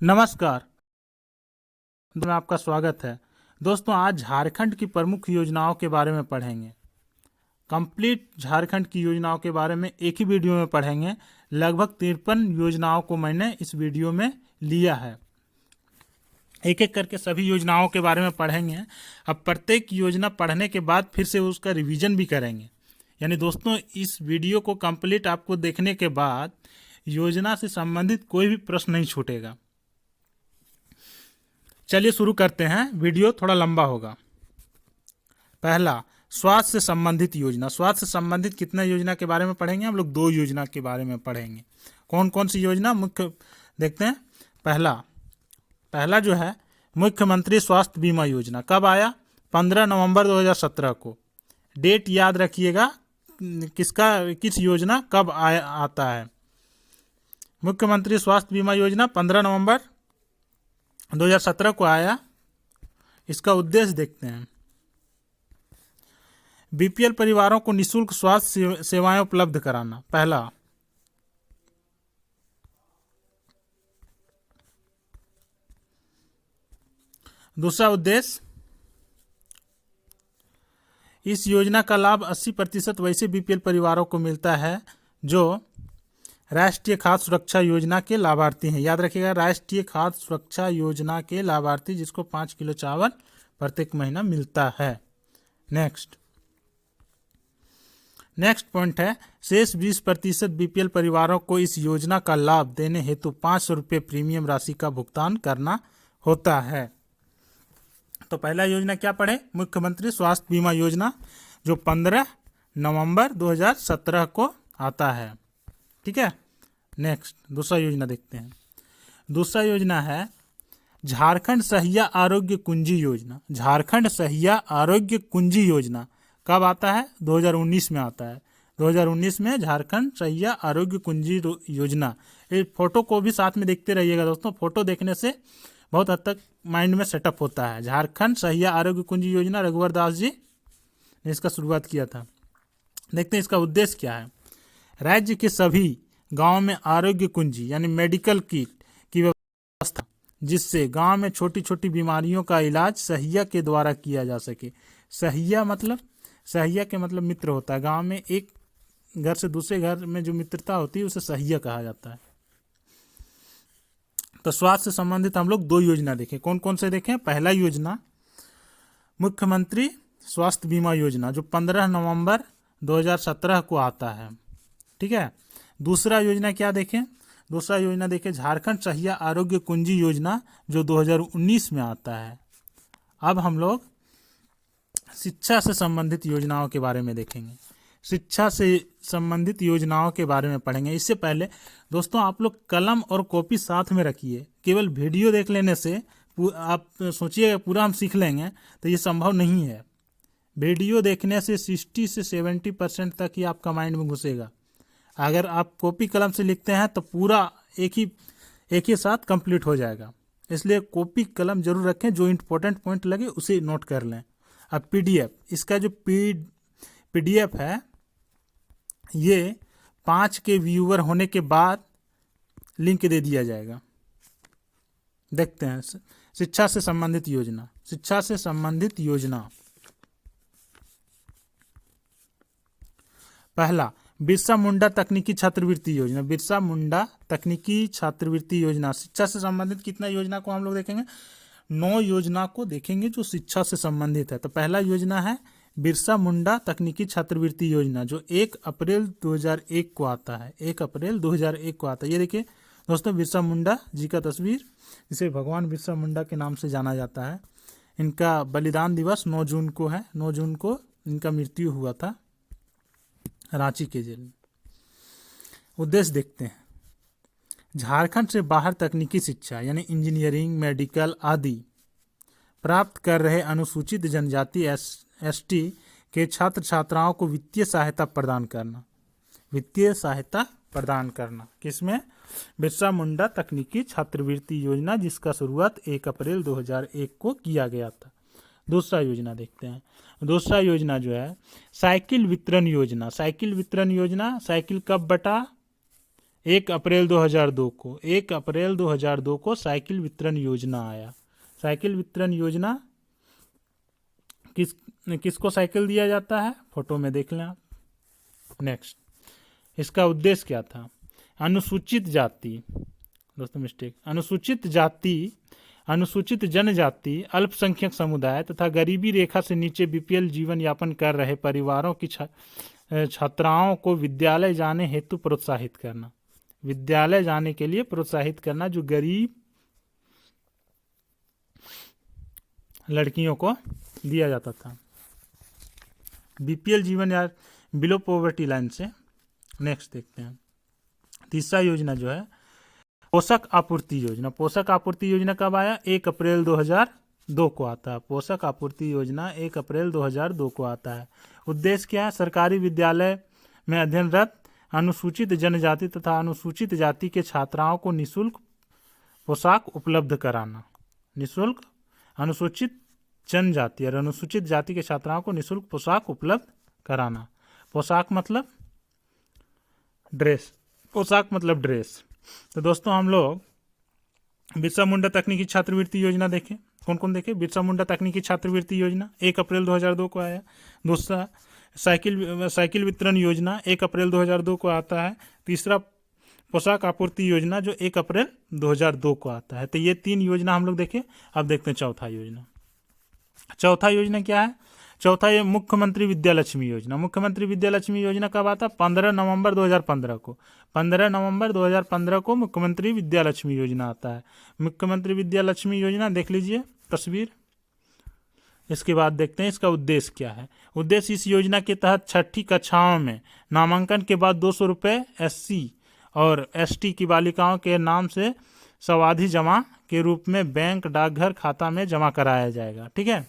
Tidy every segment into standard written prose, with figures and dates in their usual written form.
नमस्कार। में आपका स्वागत है। दोस्तों, आज झारखंड की प्रमुख योजनाओं के बारे में पढ़ेंगे। कंप्लीट झारखंड की योजनाओं के बारे में एक ही वीडियो में पढ़ेंगे। लगभग 53 योजनाओं को मैंने इस वीडियो में लिया है। एक एक करके सभी योजनाओं के बारे में पढ़ेंगे। अब प्रत्येक योजना पढ़ने के बाद फिर से उसका रिवीजन भी करेंगे। यानी दोस्तों, इस वीडियो को कंप्लीट आपको देखने के बाद योजना से संबंधित कोई भी प्रश्न नहीं छूटेगा। चलिए शुरू करते हैं। वीडियो थोड़ा लंबा होगा। पहला, स्वास्थ्य से संबंधित योजना। स्वास्थ्य से संबंधित कितना योजना के बारे में पढ़ेंगे हम लोग? 2 योजना के बारे में पढ़ेंगे। कौन कौन सी योजना मुख्य देखते हैं। पहला जो है मुख्यमंत्री स्वास्थ्य बीमा योजना। कब आया? 15 नवंबर 2017 को। डेट याद रखिएगा, किस योजना कब आता है। मुख्यमंत्री स्वास्थ्य बीमा योजना 15 नवंबर 2017 को आया। इसका उद्देश्य देखते हैं। बीपीएल परिवारों को निःशुल्क स्वास्थ्य सेवाएं उपलब्ध कराना, पहला। दूसरा उद्देश्य, इस योजना का लाभ 80% वैसे बीपीएल परिवारों को मिलता है जो राष्ट्रीय खाद्य सुरक्षा योजना के लाभार्थी हैं। याद रखिएगा, राष्ट्रीय खाद्य सुरक्षा योजना के लाभार्थी, जिसको 5 किलो चावल प्रत्येक महीना मिलता है। नेक्स्ट पॉइंट है, शेष 20% बीपीएल परिवारों को इस योजना का लाभ देने हेतु 500 रुपये प्रीमियम राशि का भुगतान करना होता है। तो पहला योजना क्या पढ़े? मुख्यमंत्री स्वास्थ्य बीमा योजना, जो 15 नवंबर 2017 को आता है। ठीक है। नेक्स्ट दूसरा योजना देखते हैं। दूसरा योजना है झारखंड सहिया आरोग्य कुंजी योजना। झारखंड सहिया आरोग्य कुंजी योजना कब आता है? 2019 में आता है। 2019 में झारखंड सहिया आरोग्य कुंजी योजना। इस फोटो को भी साथ में देखते रहिएगा दोस्तों। फोटो देखने से बहुत हद तक माइंड में सेटअप होता है। झारखंड सहिया आरोग्य कुंजी योजना रघुवर दास जी ने इसका शुरुआत किया था। देखते हैं इसका उद्देश्य क्या है। राज्य के सभी गांव में आरोग्य कुंजी यानी मेडिकल किट की व्यवस्था, जिससे गांव में छोटी छोटी बीमारियों का इलाज सहिया के द्वारा किया जा सके। सहिया के मतलब मित्र होता है। गांव में एक घर से दूसरे घर में जो मित्रता होती है उसे सहिया कहा जाता है। तो स्वास्थ्य से संबंधित हम लोग 2 योजना देखें। कौन कौन से देखें? पहला योजना मुख्यमंत्री स्वास्थ्य बीमा योजना, जो 15 नवंबर 2017 को आता है। ठीक है। दूसरा योजना क्या देखें? दूसरा योजना देखें झारखंड सहिया आरोग्य कुंजी योजना, जो 2019 में आता है। अब हम लोग शिक्षा से संबंधित योजनाओं के बारे में देखेंगे। शिक्षा से संबंधित योजनाओं के बारे में पढ़ेंगे। इससे पहले दोस्तों, आप लोग कलम और कॉपी साथ में रखिए। केवल वीडियो देख लेने से आप सोचिए पूरा हम सीख लेंगे, तो ये संभव नहीं है। वीडियो देखने से 60 से 70% तक ही आपका माइंड में घुसेगा। अगर आप कॉपी कलम से लिखते हैं तो पूरा एक ही साथ कंप्लीट हो जाएगा। इसलिए कॉपी कलम जरूर रखें। जो इम्पोर्टेंट पॉइंट लगे उसे नोट कर लें। अब पीडीएफ, इसका जो पीडीएफ है, ये 5 के व्यूअर होने के बाद लिंक दे दिया जाएगा। देखते हैं शिक्षा से संबंधित योजना। शिक्षा से संबंधित योजना, पहला बिरसा मुंडा तकनीकी छात्रवृत्ति योजना। बिरसा मुंडा तकनीकी छात्रवृत्ति योजना। शिक्षा से संबंधित कितना योजना को हम लोग देखेंगे? 9 योजना को देखेंगे जो शिक्षा से संबंधित है। तो पहला योजना है बिरसा मुंडा तकनीकी छात्रवृत्ति योजना, जो 1 अप्रैल 2001 को आता है। 1 अप्रैल 2001 को आता है। ये देखिए दोस्तों, बिरसा मुंडा जी का तस्वीर, जिसे भगवान बिरसा मुंडा के नाम से जाना जाता है। इनका बलिदान दिवस 9 जून को है। 9 जून को इनका मृत्यु हुआ था रांची के जेल में। उद्देश्य देखते हैं। झारखंड से बाहर तकनीकी शिक्षा यानी इंजीनियरिंग, मेडिकल आदि प्राप्त कर रहे अनुसूचित जनजाति एसटी के छात्र छात्राओं को वित्तीय सहायता प्रदान करना। वित्तीय सहायता प्रदान करना किसमें? बिरसा मुंडा तकनीकी छात्रवृत्ति योजना, जिसका शुरुआत 1 अप्रैल 2001 को किया गया था। दूसरा योजना देखते हैं। दूसरा योजना जो है साइकिल वितरण योजना। साइकिल वितरण योजना, साइकिल कब बटा 1 अप्रैल 2002 को 1 अप्रैल 2002 को साइकिल वितरण योजना आया। साइकिल वितरण योजना किसको साइकिल दिया जाता है, फोटो में देख लें आप। नेक्स्ट, इसका उद्देश्य क्या था? अनुसूचित जाति, दोस्तों मिस्टेक, अनुसूचित जाति, अनुसूचित जनजाति, अल्पसंख्यक समुदाय तथा गरीबी रेखा से नीचे बीपीएल जीवन यापन कर रहे परिवारों की छात्राओं को विद्यालय जाने हेतु प्रोत्साहित करना। विद्यालय जाने के लिए प्रोत्साहित करना, जो गरीब लड़कियों को दिया जाता था। बीपीएल जीवन या बिलो पॉवर्टी लाइन से। नेक्स्ट देखते हैं, तीसरा योजना जो है पोषक आपूर्ति योजना। पोषक आपूर्ति योजना कब आया? 1 अप्रैल 2002 को आता है। पोषक आपूर्ति योजना 1 अप्रैल 2002 को आता है। उद्देश्य क्या है? सरकारी विद्यालय में अध्ययनरत अनुसूचित जनजाति तथा अनुसूचित जाति के छात्राओं को निःशुल्क पोशाक उपलब्ध कराना। निःशुल्क अनुसूचित जनजाति और अनुसूचित जाति के छात्राओं को निःशुल्क पोशाक उपलब्ध कराना। पोशाक मतलब ड्रेस, पोशाक मतलब ड्रेस। तो दोस्तों हम लोग बिरसा मुंडा तकनीकी छात्रवृत्ति योजना देखें। कौन कौन देखे? बिरसा मुंडा तकनीकी छात्रवृत्ति योजना 1 अप्रैल 2002 को आया। दूसरा साइकिल वितरण योजना 1 अप्रैल 2002 को आता है। तीसरा पोशाक आपूर्ति योजना जो 1 अप्रैल 2002 को आता है। तो ये 3 योजना हम लोग देखे। अब देखते हैं चौथा योजना। चौथा योजना क्या है? चौथा ये मुख्यमंत्री विद्यालक्ष्मी योजना। मुख्यमंत्री विद्यालक्ष्मी योजना कब आता है? 15 नवंबर 2015 को। 15 नवंबर 2015 को मुख्यमंत्री विद्यालक्ष्मी योजना आता है। मुख्यमंत्री विद्यालक्ष्मी योजना देख लीजिए तस्वीर। इसके बाद देखते हैं इसका उद्देश्य क्या है। उद्देश्य, इस योजना के तहत छठी कक्षाओं में नामांकन के बाद 200 रुपये SC और ST की बालिकाओं के नाम से सावधि जमा के रूप में बैंक डाकघर खाता में जमा कराया जाएगा। ठीक है।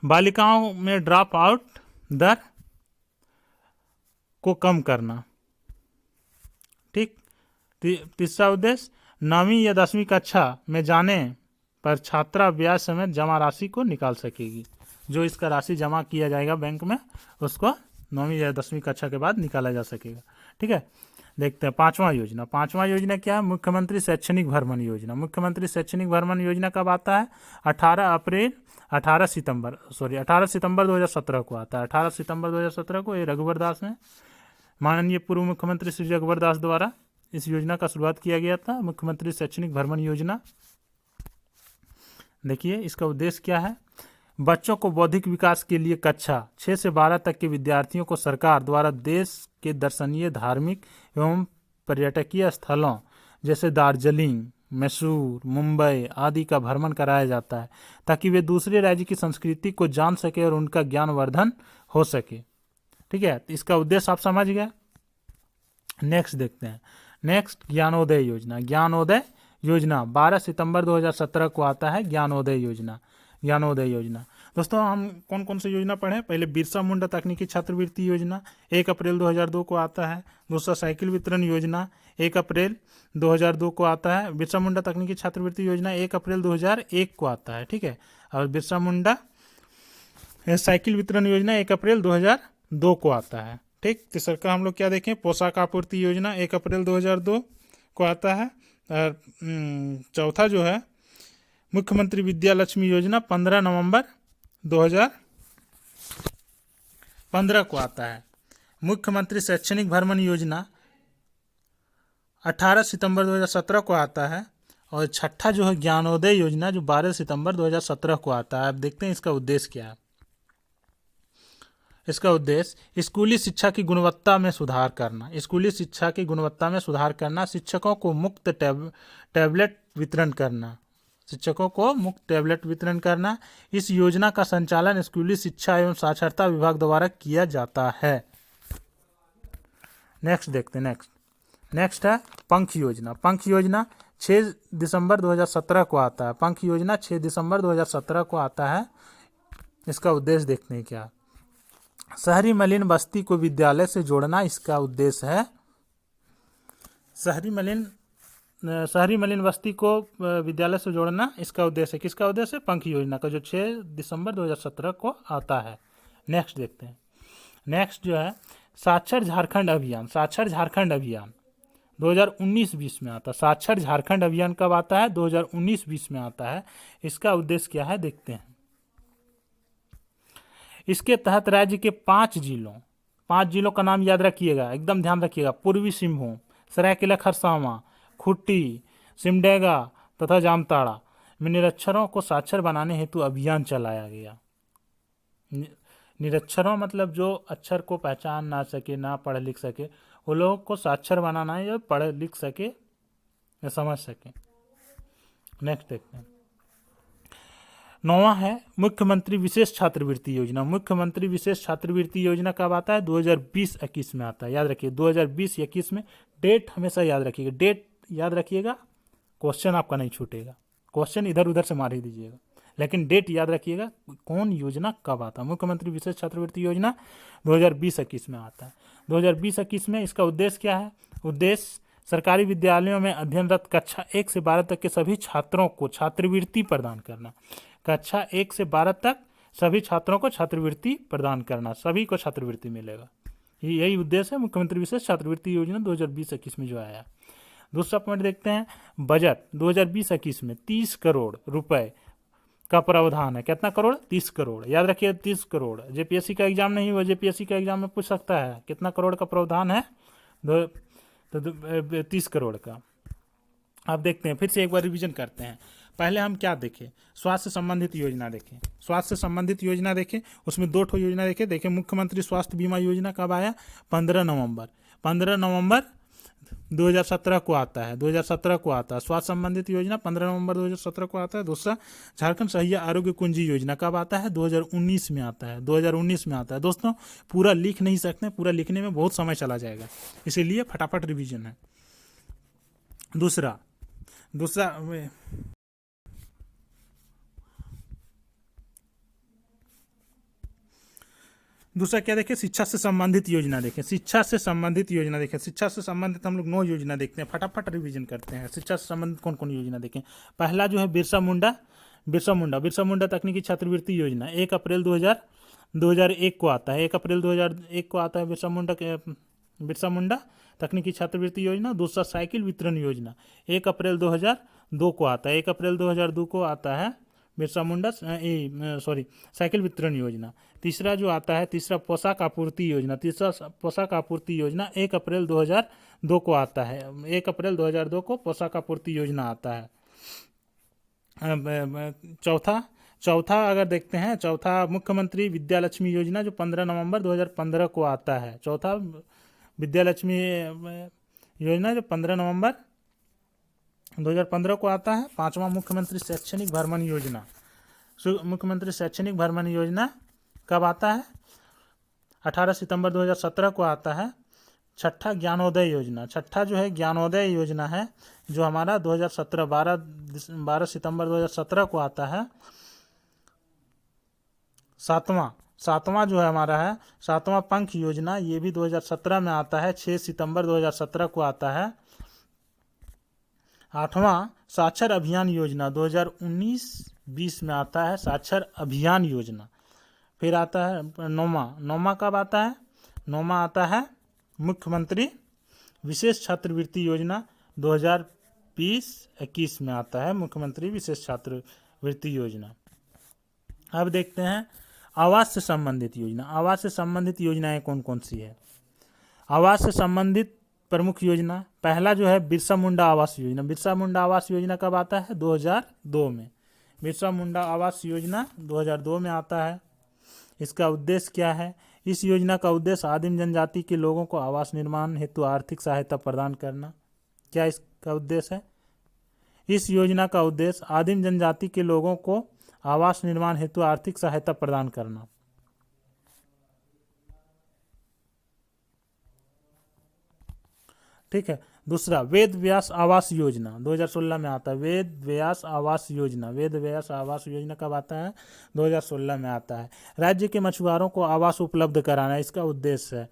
बालिकाओं में ड्रॉप आउट दर को कम करना। ठीक। तीसरा उद्देश्य, 9वीं या 10वीं कक्षा में जाने पर छात्रा ब्याज समेत जमा राशि को निकाल सकेगी। जो इसका राशि जमा किया जाएगा बैंक में, उसको 9वीं या 10वीं कक्षा के बाद निकाला जा सकेगा। ठीक है। देखते हैं पांचवा योजना। पांचवा योजना क्या है? मुख्यमंत्री शैक्षणिक भ्रमण योजना। मुख्यमंत्री शैक्षणिक भ्रमण योजना कब आता है? 18 सितंबर 2017 को आता है। 18 सितंबर 2017 को ये रघुवर दास ने, माननीय पूर्व मुख्यमंत्री श्री रघुवर दास द्वारा इस योजना का शुरुआत किया गया था, मुख्यमंत्री शैक्षणिक भ्रमण योजना। देखिए इसका उद्देश्य क्या है? बच्चों को बौद्धिक विकास के लिए कक्षा 6 से 12 तक के विद्यार्थियों को सरकार द्वारा देश के दर्शनीय, धार्मिक एवं पर्यटकीय स्थलों जैसे दार्जिलिंग, मैसूर, मुंबई आदि का भ्रमण कराया जाता है, ताकि वे दूसरे राज्य की संस्कृति को जान सके और उनका ज्ञानवर्धन हो सके। ठीक है। तो इसका उद्देश्य आप समझ गए। नेक्स्ट देखते हैं। नेक्स्ट, ज्ञानोदय योजना। ज्ञानोदय योजना 12 सितंबर 2017 को आता है। ज्ञानोदय योजना। ज्ञानोदय योजना दोस्तों हम कौन कौन सी योजना पढ़ें? पहले बिरसा मुंडा तकनीकी छात्रवृत्ति योजना 1 अप्रैल 2002 को आता है। दूसरा साइकिल वितरण योजना 1 अप्रैल 2002 को आता है। बिरसा मुंडा तकनीकी छात्रवृत्ति योजना 1 अप्रैल 2001 को आता है। ठीक है। और बिरसा मुंडा साइकिल वितरण योजना 1 अप्रैल 2002 को आता है। ठीक। तीसरा का हम लोग क्या देखें? पोशाक आपूर्ति योजना 1 अप्रैल 2002 को आता है। और चौथा जो है मुख्यमंत्री विद्यालक्ष्मी योजना 15 नवंबर 2015 को आता है। मुख्यमंत्री शैक्षणिक भ्रमण योजना 18 सितंबर 2017 को आता है। और छठा जो है ज्ञानोदय योजना जो 12 सितंबर 2017 को आता है। अब देखते हैं इसका उद्देश्य क्या है। इसका उद्देश्य स्कूली शिक्षा की गुणवत्ता में सुधार करना। स्कूली शिक्षा की गुणवत्ता में सुधार करना, शिक्षकों को मुफ्त टैबलेट वितरण करना। शिक्षकों को मुफ्त टैबलेट वितरण करना। इस योजना का संचालन स्कूली शिक्षा एवं साक्षरता विभाग द्वारा किया जाता है। नेक्स्ट देखते हैं। नेक्स्ट है पंख योजना। पंख योजना 6 दिसंबर 2017 को आता है। पंख योजना 6 दिसंबर 2017 को आता है। इसका उद्देश्य देखते हैं क्या। शहरी मलिन बस्ती को विद्यालय से जोड़ना इसका उद्देश्य है। शहरी मलिन बस्ती को विद्यालय से जोड़ना इसका उद्देश्य है। किसका उद्देश्य है? पंख योजना का, जो 6 दिसंबर 2017 को आता है। नेक्स्ट देखते हैं। नेक्स्ट जो है साक्षर झारखंड अभियान, साक्षर झारखंड अभियान 2019-20 में आता है। साक्षर झारखंड अभियान कब आता है? 2019-20 में आता है। इसका उद्देश्य क्या है देखते हैं। इसके तहत राज्य के 5 जिलों का नाम याद रखिएगा, एकदम ध्यान रखिएगा। पूर्वी सिंहभूम, सरायकेला खरसावां, खुट्टी, सिमडेगा तथा जामताड़ा में निरक्षरों को साक्षर बनाने हेतु अभियान चलाया गया। निरक्षरों मतलब जो अक्षर को पहचान ना सके, ना पढ़ लिख सके, वो लोगों को साक्षर बनाना है, या पढ़ लिख सके या समझ सके। नेक्स्ट देखते हैं। 9वां है मुख्यमंत्री विशेष छात्रवृत्ति योजना। मुख्यमंत्री विशेष छात्रवृत्ति योजना कब आता है? 2020-21 में आता है। याद रखिए 2020-21 में। डेट हमेशा याद रखिएगा, डेट याद रखिएगा, क्वेश्चन आपका नहीं छूटेगा। क्वेश्चन इधर उधर से मार ही दीजिएगा, लेकिन डेट याद रखिएगा कौन योजना कब आता है। मुख्यमंत्री विशेष छात्रवृत्ति योजना 2020-21 में आता है। 2020-21 में इसका उद्देश्य क्या है? उद्देश्य सरकारी विद्यालयों में अध्ययनरत कक्षा 1 से 12 तक के सभी छात्रों को छात्रवृत्ति प्रदान करना। कक्षा 1 से 12 तक सभी छात्रों को छात्रवृत्ति प्रदान करना, सभी को छात्रवृत्ति मिलेगा। यही उद्देश्य है मुख्यमंत्री विशेष छात्रवृत्ति योजना 2020-21 में जो आया। दूसरा पॉइंट देखते हैं। बजट 2020-21 में 30 करोड़ रुपए का प्रावधान है। कितना करोड़? 30 करोड़। याद रखिए 30 करोड़। जेपीएससी का एग्जाम नहीं हुआ, जेपीएससी का एग्जाम में पूछ सकता है कितना करोड़ का प्रावधान है? 30 करोड़ का। अब देखते हैं, फिर से एक बार रिवीजन करते हैं। पहले हम क्या देखें? स्वास्थ्य से संबंधित योजना देखें। स्वास्थ्य से संबंधित योजना देखें, उसमें 2 ठो योजना देखें। मुख्यमंत्री स्वास्थ्य बीमा योजना कब आया? 15 नवंबर 2017 को आता है। 2017 को आता है स्वास्थ्य संबंधित योजना, 15 नवंबर 2017 को आता है। दूसरा झारखंड सहिया आरोग्य कुंजी योजना कब आता है? 2019 में आता है। 2019 में आता है। दोस्तों पूरा लिख नहीं सकते, पूरा लिखने में बहुत समय चला जाएगा, इसीलिए फटाफट रिवीजन है। दूसरा क्या देखें? शिक्षा से संबंधित योजना देखें। शिक्षा से संबंधित योजना देखें। शिक्षा से संबंधित हम लोग 9 योजना देखते हैं, फटाफट रिवीजन करते हैं। शिक्षा से संबंधित कौन कौन योजना देखें। पहला जो है बिरसा मुंडा तकनीकी छात्रवृत्ति योजना 1 अप्रैल 2001 को आता है। 1 अप्रैल 2001 को आता है बिरसा मुंडा तकनीकी छात्रवृत्ति योजना। दूसरा साइकिल वितरण योजना 1 अप्रैल 2002 को आता है। 1 अप्रैल 2002 को आता है बिरसा मुंडा साइकिल वितरण योजना। तीसरा जो आता है, तीसरा पोशाक आपूर्ति योजना। 1 अप्रैल 2002 को आता है। 1 अप्रैल 2002 को पोशाक आपूर्ति योजना आता है। चौथा अगर देखते हैं, चौथा मुख्यमंत्री विद्यालक्ष्मी योजना जो 15 नवंबर 2015 को आता है। चौथा विद्यालक्ष्मी योजना जो 15 नवंबर 2015 को आता है। 5वां मुख्यमंत्री शैक्षणिक भ्रमण योजना। मुख्यमंत्री शैक्षणिक भ्रमण योजना कब आता है? 18 सितंबर 2017 को आता है। 6ठा ज्ञानोदय योजना। 6ठा जो है ज्ञानोदय योजना है, जो हमारा 2017 12 सितंबर 2017 को आता है। 7वां जो है हमारा है 7वां पंख योजना, ये भी 2017 में आता है। 6 सितंबर 2017 को आता है। 8वां साक्षर अभियान योजना 2019-20 में आता है। साक्षर अभियान योजना। फिर आता है 9वां कब आता है? 9वां आता है मुख्यमंत्री विशेष छात्रवृत्ति योजना 2020-21 में आता है। मुख्यमंत्री विशेष छात्रवृत्ति योजना। अब देखते हैं आवास से संबंधित योजना। आवास से संबंधित योजनाएं कौन कौन सी है? आवास से संबंधित प्रमुख योजना, पहला जो है बिरसा मुंडा आवास योजना। बिरसा मुंडा आवास योजना कब आता है? 2002 में। बिरसा मुंडा आवास योजना 2002 में आता है। इसका उद्देश्य क्या है? इस योजना का उद्देश्य आदिम जनजाति के लोगों को आवास निर्माण हेतु आर्थिक सहायता प्रदान करना। क्या इसका उद्देश्य है? इस योजना का उद्देश्य आदिम जनजाति के लोगों को आवास निर्माण हेतु आर्थिक सहायता प्रदान करना। ठीक है। दूसरा वेद व्यास आवास योजना 2016 में आता है। वेद व्यास आवास योजना कब आता है? 2016 में आता है। राज्य के मछुआरों को आवास उपलब्ध कराना इसका उद्देश्य है।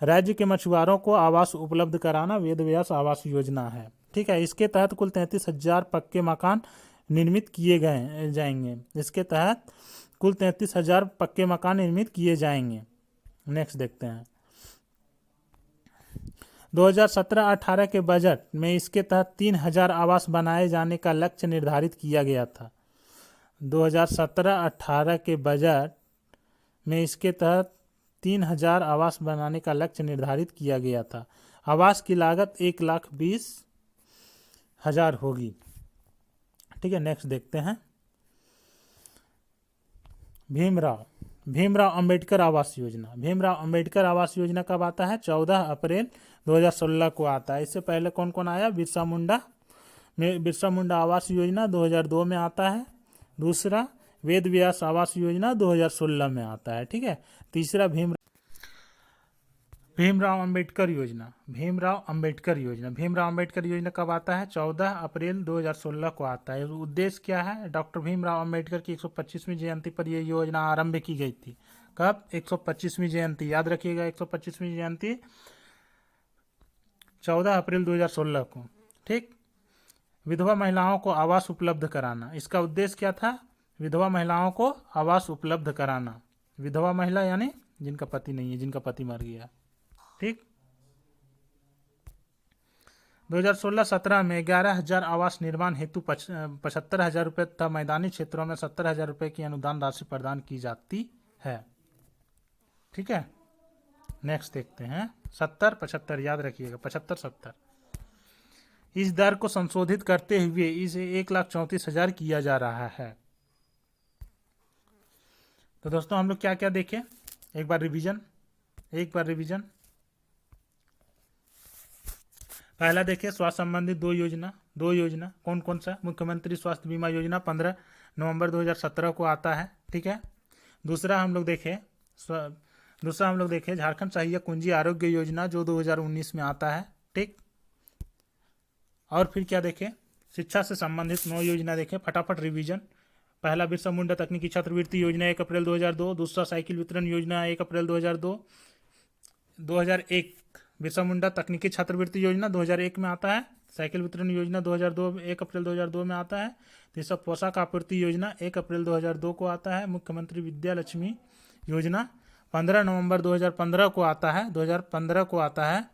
राज्य के मछुआरों को आवास उपलब्ध कराना वेद व्यास आवास योजना है। ठीक है। इसके तहत कुल 33,000 पक्के मकान निर्मित किए गए जाएंगे। इसके तहत कुल 33,000 पक्के मकान निर्मित किए जाएंगे। नेक्स्ट देखते हैं। 2017-18 के बजट में इसके तहत 3,000 आवास बनाए जाने का लक्ष्य निर्धारित किया गया था। 2017-18 के बजट में इसके तहत 3,000 आवास बनाने का लक्ष्य निर्धारित किया गया था। आवास की लागत 1,20,000 होगी। ठीक है, नेक्स्ट देखते हैं। भीमराव अंबेडकर आवास योजना। भीमराव अंबेडकर आवास योजना कब आता है? 14 अप्रैल 2016 को आता है। इससे पहले कौन कौन आया? बिरसा मुंडा आवास योजना 2002 में आता है। दूसरा वेद व्यास आवास योजना 2016 में आता है। ठीक है, तीसरा भीमराव अंबेडकर योजना। भीमराव अंबेडकर योजना कब आता है? 14 अप्रैल 2016 को आता है। उद्देश्य क्या है? डॉक्टर भीमराव अंबेडकर की 125वीं जयंती पर यह योजना आरंभ की गई थी। कब? 125वीं जयंती, याद रखिएगा, 125वीं जयंती 14 अप्रैल 2016 को। ठीक, विधवा महिलाओं को आवास उपलब्ध कराना, इसका उद्देश्य क्या था? विधवा महिलाओं को आवास उपलब्ध कराना। विधवा महिला यानी जिनका पति नहीं है, जिनका पति मर गया। ठीक, 2016-17 में 11,000 आवास निर्माण हेतु 75,000 रुपये तथा मैदानी क्षेत्रों में 70,000 रुपये की अनुदान राशि प्रदान की जाती है। ठीक है, नेक्स्ट देखते हैं। 70-75 याद रखिएगा, 75-70। इस दर को संशोधित करते हुए इसे 1,34,000 किया जा रहा है। तो दोस्तों हम लोग क्या क्या देखें, एक बार रिवीजन। पहला देखिए स्वास्थ्य संबंधित दो योजना कौन कौन सा? मुख्यमंत्री स्वास्थ्य बीमा योजना 15 नवंबर 2017 को आता है। ठीक है, दूसरा हम लोग देखें झारखंड सहायक कुंजी आरोग्य योजना जो 2019 में आता है। ठीक, और फिर क्या देखें? शिक्षा से संबंधित 9 योजना देखें, फटाफट रिवीजन। पहला बिरसा मुंडा तकनीकी छात्रवृत्ति योजना 1 अप्रैल 2002। दूसरा साइकिल वितरण योजना 1 अप्रैल 2001। बिरसा मुंडा तकनीकी छात्रवृत्ति योजना 2001 में आता है। साइकिल वितरण योजना 2002 1 अप्रैल 2002 में आता है। तीसरा पोशाक आपूर्ति योजना 1 अप्रैल 2002 को आता है। मुख्यमंत्री विद्या लक्ष्मी योजना 15 नवंबर 2015 को आता है।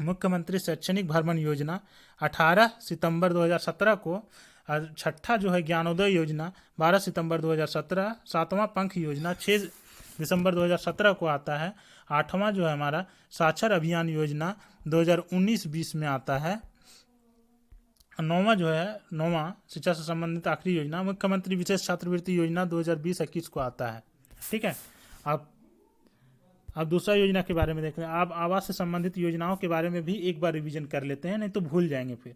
मुख्यमंत्री शैक्षणिक भ्रमण योजना 18 सितंबर 2017 को। और छठा जो है ज्ञानोदय योजना 12 सितंबर 2017। सातवां पंख योजना 6 दिसंबर 2017 को आता है। आठवां जो है हमारा साक्षर अभियान योजना 2019-20 में आता है। नौवां शिक्षा से संबंधित आखिरी योजना मुख्यमंत्री विशेष छात्रवृत्ति योजना 2020-21 को आता है। ठीक है, अब दूसरा योजना के बारे में देख रहे हैं। आप आवास से संबंधित योजनाओं के बारे में भी एक बार रिवीजन कर लेते हैं, नहीं तो भूल जाएंगे फिर।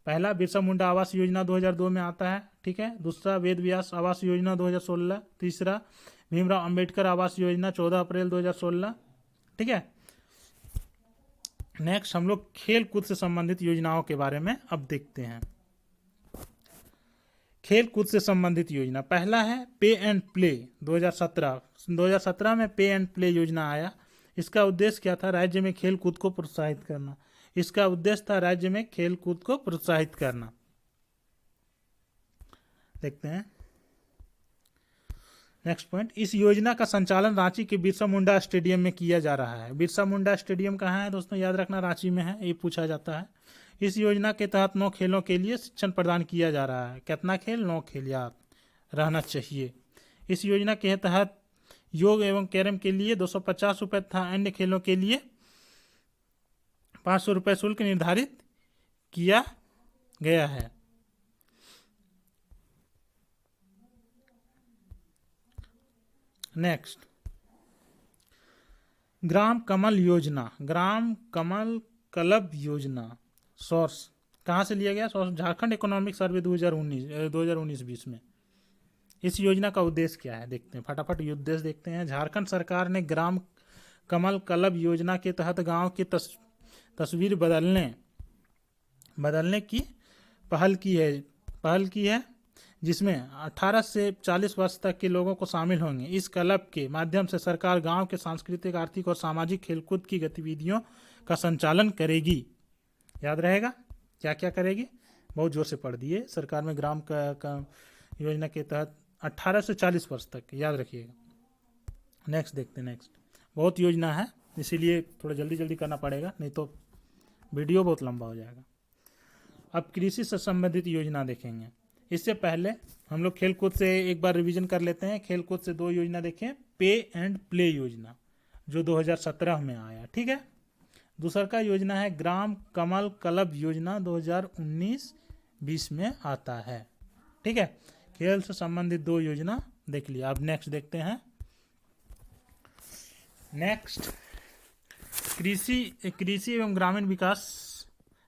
पहला बिरसा मुंडा आवास योजना 2002 में आता है। ठीक है, दूसरा वेद व्यास आवास योजना 2016। तीसरा भीमराव अंबेडकर आवास योजना 14 अप्रैल 2016। ठीक है, नेक्स्ट हम लोग खेल कूद से संबंधित योजनाओं के बारे में अब देखते हैं। खेल कूद से संबंधित योजना पहला है पे एंड प्ले 2017 में पे एंड प्ले योजना आया। इसका उद्देश्य क्या था? राज्य में खेल कूद को प्रोत्साहित करना। देखते हैं नेक्स्ट पॉइंट। इस योजना का संचालन रांची के बिरसा मुंडा स्टेडियम में किया जा रहा है। बिरसा मुंडा स्टेडियम कहाँ है दोस्तों? याद रखना, रांची में है, ये पूछा जाता है। इस योजना के तहत 9 खेलों के लिए शिक्षण प्रदान किया जा रहा है। कितना खेल? 9 खेल याद रहना चाहिए। इस योजना के तहत योग एवं कैरम के लिए 250 रुपये तथा अन्य खेलों के लिए 500 रुपये शुल्क निर्धारित किया गया है। नेक्स्ट ग्राम कमल क्लब योजना सोर्स कहाँ से लिया गया? सोर्स झारखंड इकोनॉमिक सर्वे 2019-20 में। इस योजना का उद्देश्य क्या है देखते हैं, फटाफट उद्देश्य देखते हैं। झारखंड सरकार ने ग्राम कमल क्लब योजना के तहत गांव की तस्वीर बदलने की पहल की है जिसमें 18 से 40 वर्ष तक के लोगों को शामिल होंगे। इस क्लब के माध्यम से सरकार गांव के सांस्कृतिक, आर्थिक और सामाजिक खेलकूद की गतिविधियों का संचालन करेगी। याद रहेगा क्या क्या करेगी? बहुत जोर से पढ़ दिए। सरकार में ग्राम का योजना के तहत 18 से 40 वर्ष तक, याद रखिएगा। नेक्स्ट देखते हैं। नेक्स्ट बहुत योजना है, इसीलिए थोड़ा जल्दी जल्दी करना पड़ेगा, नहीं तो वीडियो बहुत लंबा हो जाएगा। अब कृषि से संबंधित योजना देखेंगे। इससे पहले हम लोग खेलकूद से एक बार रिवीजन कर लेते हैं। खेलकूद से 2 योजना देखें, पे एंड प्ले योजना जो 2017 में आया, ठीक है। दूसरा का योजना है ग्राम कमल क्लब योजना, 2019-20 में आता है, ठीक है। खेल से संबंधित 2 योजना देख लिया। अब नेक्स्ट देखते हैं। नेक्स्ट कृषि एवं ग्रामीण विकास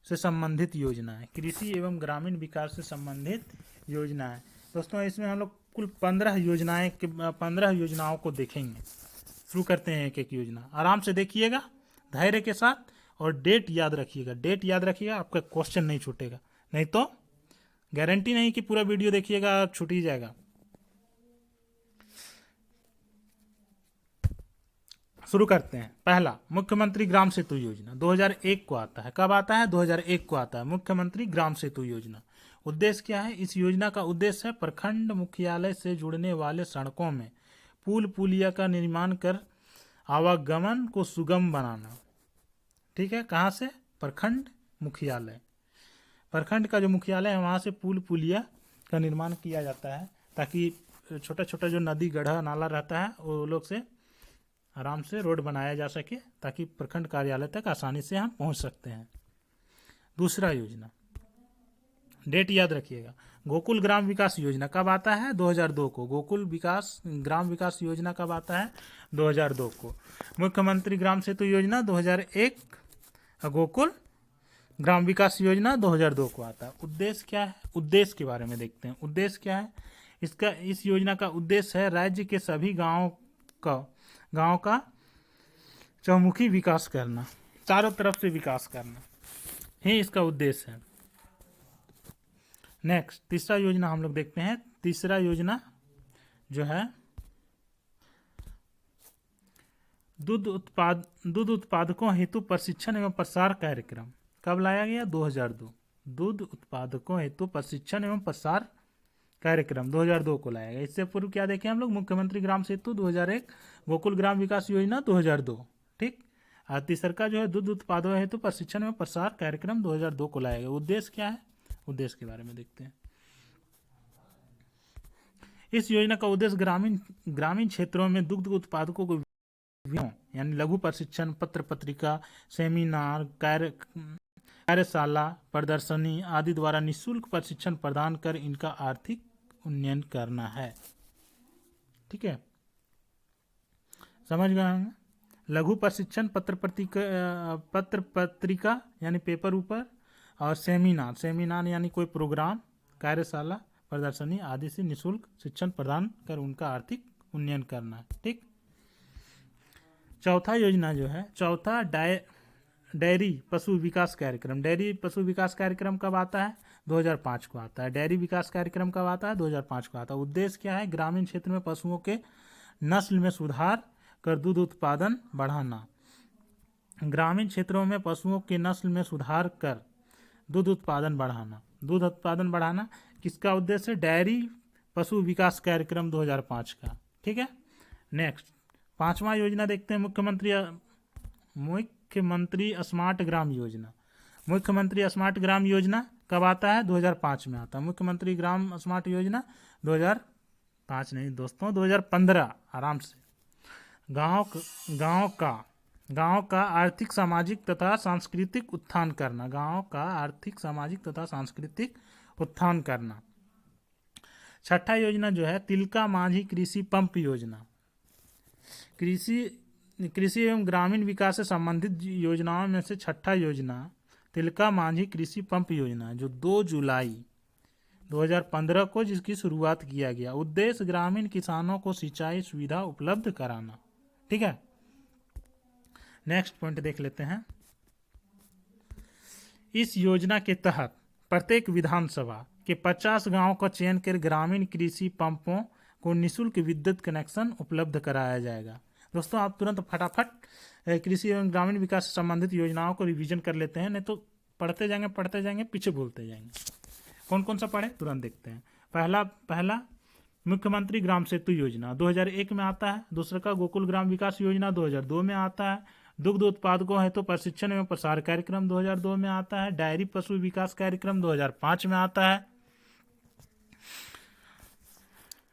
से संबंधित योजना है। कृषि एवं ग्रामीण विकास से संबंधित योजना है दोस्तों। इसमें हम लोग कुल 15 योजनाओं को देखेंगे। शुरू करते हैं एक एक योजना। आराम से देखिएगा, धैर्य के साथ, और डेट याद रखिएगा। डेट याद रखिएगा, आपका क्वेश्चन नहीं छूटेगा, नहीं तो गारंटी नहीं कि पूरा वीडियो देखिएगा छूट ही जाएगा। शुरू करते हैं। पहला, मुख्यमंत्री ग्राम सेतु योजना 2001 को आता है। कब आता है? 2001 को आता है मुख्यमंत्री ग्राम सेतु योजना। उद्देश्य क्या है? इस योजना का उद्देश्य है प्रखंड मुख्यालय से जुड़ने वाले सड़कों में पुल पुलिया का निर्माण कर आवागमन को सुगम बनाना, ठीक है। कहाँ से? प्रखंड मुख्यालय, प्रखंड का जो मुख्यालय है वहाँ से पुल पुलिया का निर्माण किया जाता है, ताकि छोटा छोटा जो नदी गढ़ा नाला रहता है वो लोग से आराम से रोड बनाया जा सके, ताकि प्रखंड कार्यालय तक आसानी से हम पहुँच सकते हैं। दूसरा योजना, डेट याद रखिएगा, गोकुल ग्राम विकास योजना कब आता है? 2002 को। गोकुल ग्राम विकास योजना कब आता है? 2002 को। मुख्यमंत्री ग्राम सेतु योजना 2001, गोकुल ग्राम विकास योजना 2002 को आता है। उद्देश्य क्या है? उद्देश्य के बारे में देखते हैं। उद्देश्य क्या है इस योजना का? उद्देश्य है राज्य के सभी गाँव का चौमुखी विकास करना, चारों तरफ से विकास करना ही इसका उद्देश्य है। नेक्स्ट, तीसरा योजना हम लोग देखते हैं। तीसरा योजना जो है दूध उत्पादकों हेतु प्रशिक्षण एवं प्रसार कार्यक्रम। कब लाया गया? 2002। दूध उत्पादकों हेतु प्रशिक्षण एवं प्रसार कार्यक्रम 2002 को लाया गया। इससे पूर्व क्या देखें हम लोग? मुख्यमंत्री ग्राम सेतु 2001, गोकुल ग्राम विकास योजना 2002, ठीक। और तीसरा का जो है दूध उत्पादों हेतु प्रशिक्षण एवं प्रसार कार्यक्रम 2002 को लाया गया। उद्देश्य क्या है? उद्देश्य के बारे में देखते हैं। इस योजना का उद्देश्य ग्रामीण क्षेत्रों में दुग्ध उत्पादकों को यानी लघु प्रशिक्षण, पत्र पत्रिका, सेमिनार, कार्यशाला, प्रदर्शनी आदि द्वारा निःशुल्क प्रशिक्षण प्रदान कर इनका आर्थिक उन्नयन करना है, ठीक है। समझ गए? लघु प्रशिक्षण, पत्र पत्रिका यानी पेपर ऊपर, और सेमिनार यानी कोई प्रोग्राम, कार्यशाला, प्रदर्शनी आदि से निःशुल्क शिक्षण प्रदान कर उनका आर्थिक उन्नयन करना है, ठीक। चौथा योजना जो है, चौथा डेयरी पशु विकास कार्यक्रम। डेयरी पशु विकास कार्यक्रम कब आता है? 2005 को आता है। डेयरी विकास कार्यक्रम कब आता है? 2005 को आता है। उद्देश्य क्या है? ग्रामीण क्षेत्र में पशुओं के नस्ल में सुधार कर दूध उत्पादन बढ़ाना। ग्रामीण क्षेत्रों में पशुओं के नस्ल में सुधार कर दूध उत्पादन बढ़ाना। दूध उत्पादन बढ़ाना किसका उद्देश्य? डेयरी पशु विकास कार्यक्रम 2005 का, ठीक है। नेक्स्ट, पांचवा योजना देखते हैं, मुख्यमंत्री स्मार्ट ग्राम योजना। मुख्यमंत्री स्मार्ट ग्राम योजना कब आता है? 2005 में आता है। मुख्यमंत्री ग्राम स्मार्ट योजना 2005 नहीं दोस्तों, 2015। आराम से। गांव का आर्थिक, सामाजिक तथा सांस्कृतिक उत्थान करना। गांव का आर्थिक, सामाजिक तथा सांस्कृतिक उत्थान करना। छठा योजना जो है तिलका मांझी कृषि पंप योजना। कृषि एवं ग्रामीण विकास से संबंधित योजनाओं में से छठा योजना तिलका मांझी कृषि पंप योजना, जो 2 जुलाई 2015 को जिसकी शुरुआत किया गया। उद्देश्य ग्रामीण किसानों को सिंचाई सुविधा उपलब्ध कराना, ठीक है। नेक्स्ट पॉइंट देख लेते हैं। इस योजना के तहत प्रत्येक विधानसभा के 50 गांवों का चयन कर ग्रामीण कृषि पंपों को निःशुल्क विद्युत कनेक्शन उपलब्ध कराया जाएगा। दोस्तों आप तुरंत फटाफट कृषि एवं ग्रामीण विकास से संबंधित योजनाओं को रिवीजन कर लेते हैं, नहीं तो पढ़ते जाएंगे पीछे भूलते जाएंगे। कौन कौन सा पढ़े तुरंत देखते हैं। पहला मुख्यमंत्री ग्राम सेतु योजना 2001 में आता है। दूसरा का गोकुल ग्राम विकास योजना 2002 में आता है। दुग्ध उत्पादकों हेतु प्रशिक्षण एवं प्रसार कार्यक्रम 2002 में आता है। डेयरी पशु विकास कार्यक्रम 2005 में आता है।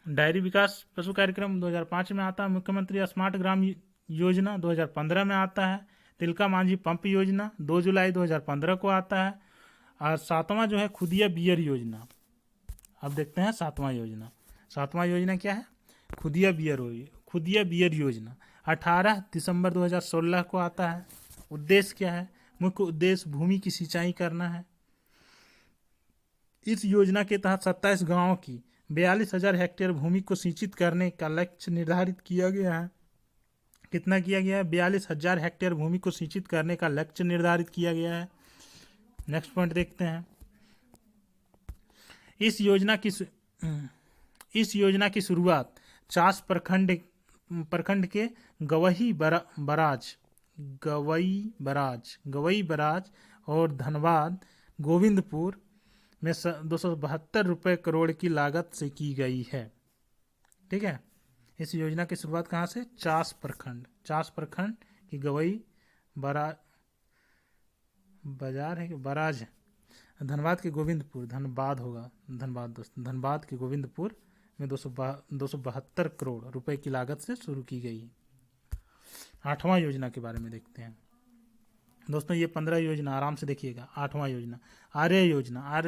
डेयरी विकास पशु कार्यक्रम 2005 में आता है। मुख्यमंत्री स्मार्ट ग्राम योजना 2015 में आता है। तिलका मांझी पंप योजना 2 जुलाई 2015 को आता है। और 7वां जो है खुदिया बियर योजना। अब देखते हैं 7वां योजना। 7वां योजना क्या है? खुदिया बियर योजना 18 दिसंबर 2016 को आता है। उद्देश्य क्या है? मुख्य उद्देश्य भूमि की सिंचाई करना है। इस योजना के तहत 27 गांवों की 42,000 हेक्टेयर भूमि को सिंचित करने का लक्ष्य निर्धारित किया गया है। कितना किया गया है? 42,000 हेक्टेयर भूमि को सिंचित करने का लक्ष्य निर्धारित किया गया है। नेक्स्ट पॉइंट देखते हैं। इस योजना की शुरुआत चास प्रखंड के गवई बराज और धनबाद गोविंदपुर में 272 करोड़ की लागत से की गई है। ठीक है। इस योजना की शुरुआत कहाँ से? चास प्रखंड की गवई बाजार है कि बराज है, धनबाद के गोविंदपुर, धनबाद के गोविंदपुर में 272 करोड़ रुपए की लागत से शुरू की गई। 8वां योजना के बारे में देखते हैं दोस्तों। ये 15 योजना आराम से देखिएगा। 8वां योजना आर्य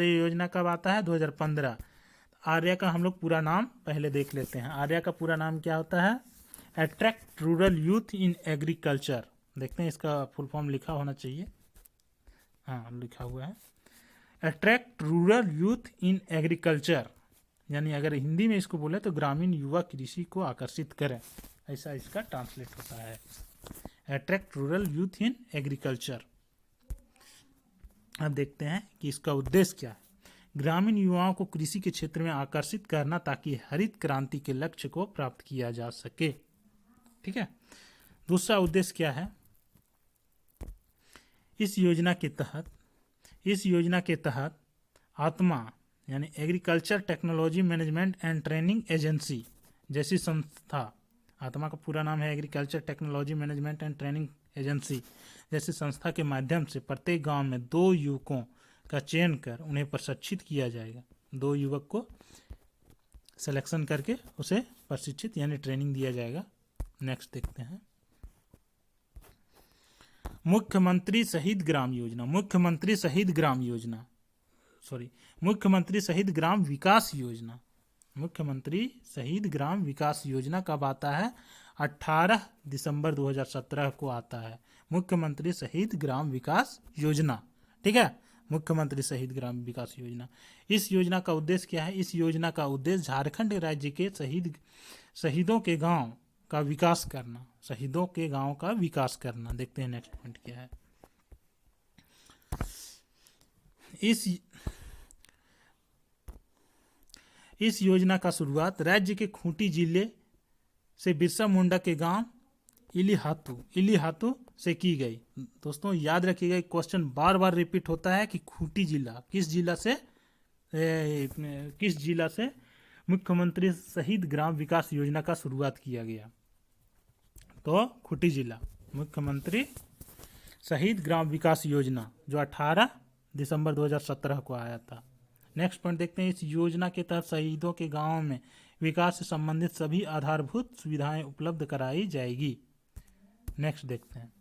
योजना कब आता है? 2015। आर्य का हम लोग पूरा नाम पहले देख लेते हैं। आर्य का पूरा नाम क्या होता है? Attract rural youth in agriculture. देखते हैं इसका फुल फॉर्म लिखा होना चाहिए। हाँ, लिखा हुआ है attract rural youth in agriculture, यानी अगर हिंदी में इसको बोले तो ग्रामीण युवा कृषि को आकर्षित करें, ऐसा इसका ट्रांसलेट होता है। Attract rural youth in agriculture. अब देखते हैं कि इसका उद्देश्य क्या है। ग्रामीण युवाओं को कृषि के क्षेत्र में आकर्षित करना ताकि हरित क्रांति के लक्ष्य को प्राप्त किया जा सके। ठीक है। दूसरा उद्देश्य क्या है? इस योजना के तहत आत्मा यानी agriculture technology management and training agency जैसी संस्था, आत्मा का पूरा नाम है agriculture technology management and training agency जैसी संस्था के माध्यम से प्रत्येक गांव में 2 युवकों का चयन कर उन्हें प्रशिक्षित किया जाएगा। 2 युवक को सिलेक्शन करके उसे प्रशिक्षित यानी ट्रेनिंग दिया जाएगा। नेक्स्ट देखते हैं। मुख्यमंत्री शहीद ग्राम विकास योजना कब आता है? 18 दिसंबर 2017 को आता है। मुख्यमंत्री शहीद ग्राम विकास योजना। ठीक है। मुख्यमंत्री शहीद ग्राम विकास योजना। इस योजना का उद्देश्य क्या है? इस योजना का उद्देश्य झारखंड राज्य के शहीदों के गांव का विकास करना। देखते हैं नेक्स्ट पॉइंट क्या है। इस योजना का शुरुआत राज्य के खूंटी जिले से बिरसा मुंडा के गांव इलीहातू से की गई। दोस्तों याद रखिएगा, क्वेश्चन बार बार रिपीट होता है कि खूंटी जिला किस जिला से मुख्यमंत्री शहीद ग्राम विकास योजना का शुरुआत किया गया। तो खूंटी जिला मुख्यमंत्री शहीद ग्राम विकास योजना जो 18 दिसंबर 2017 को आया था। नेक्स्ट पॉइंट देखते हैं। इस योजना के तहत शहीदों के गांवों में विकास से संबंधित सभी आधारभूत सुविधाएं उपलब्ध कराई जाएगी। नेक्स्ट देखते हैं।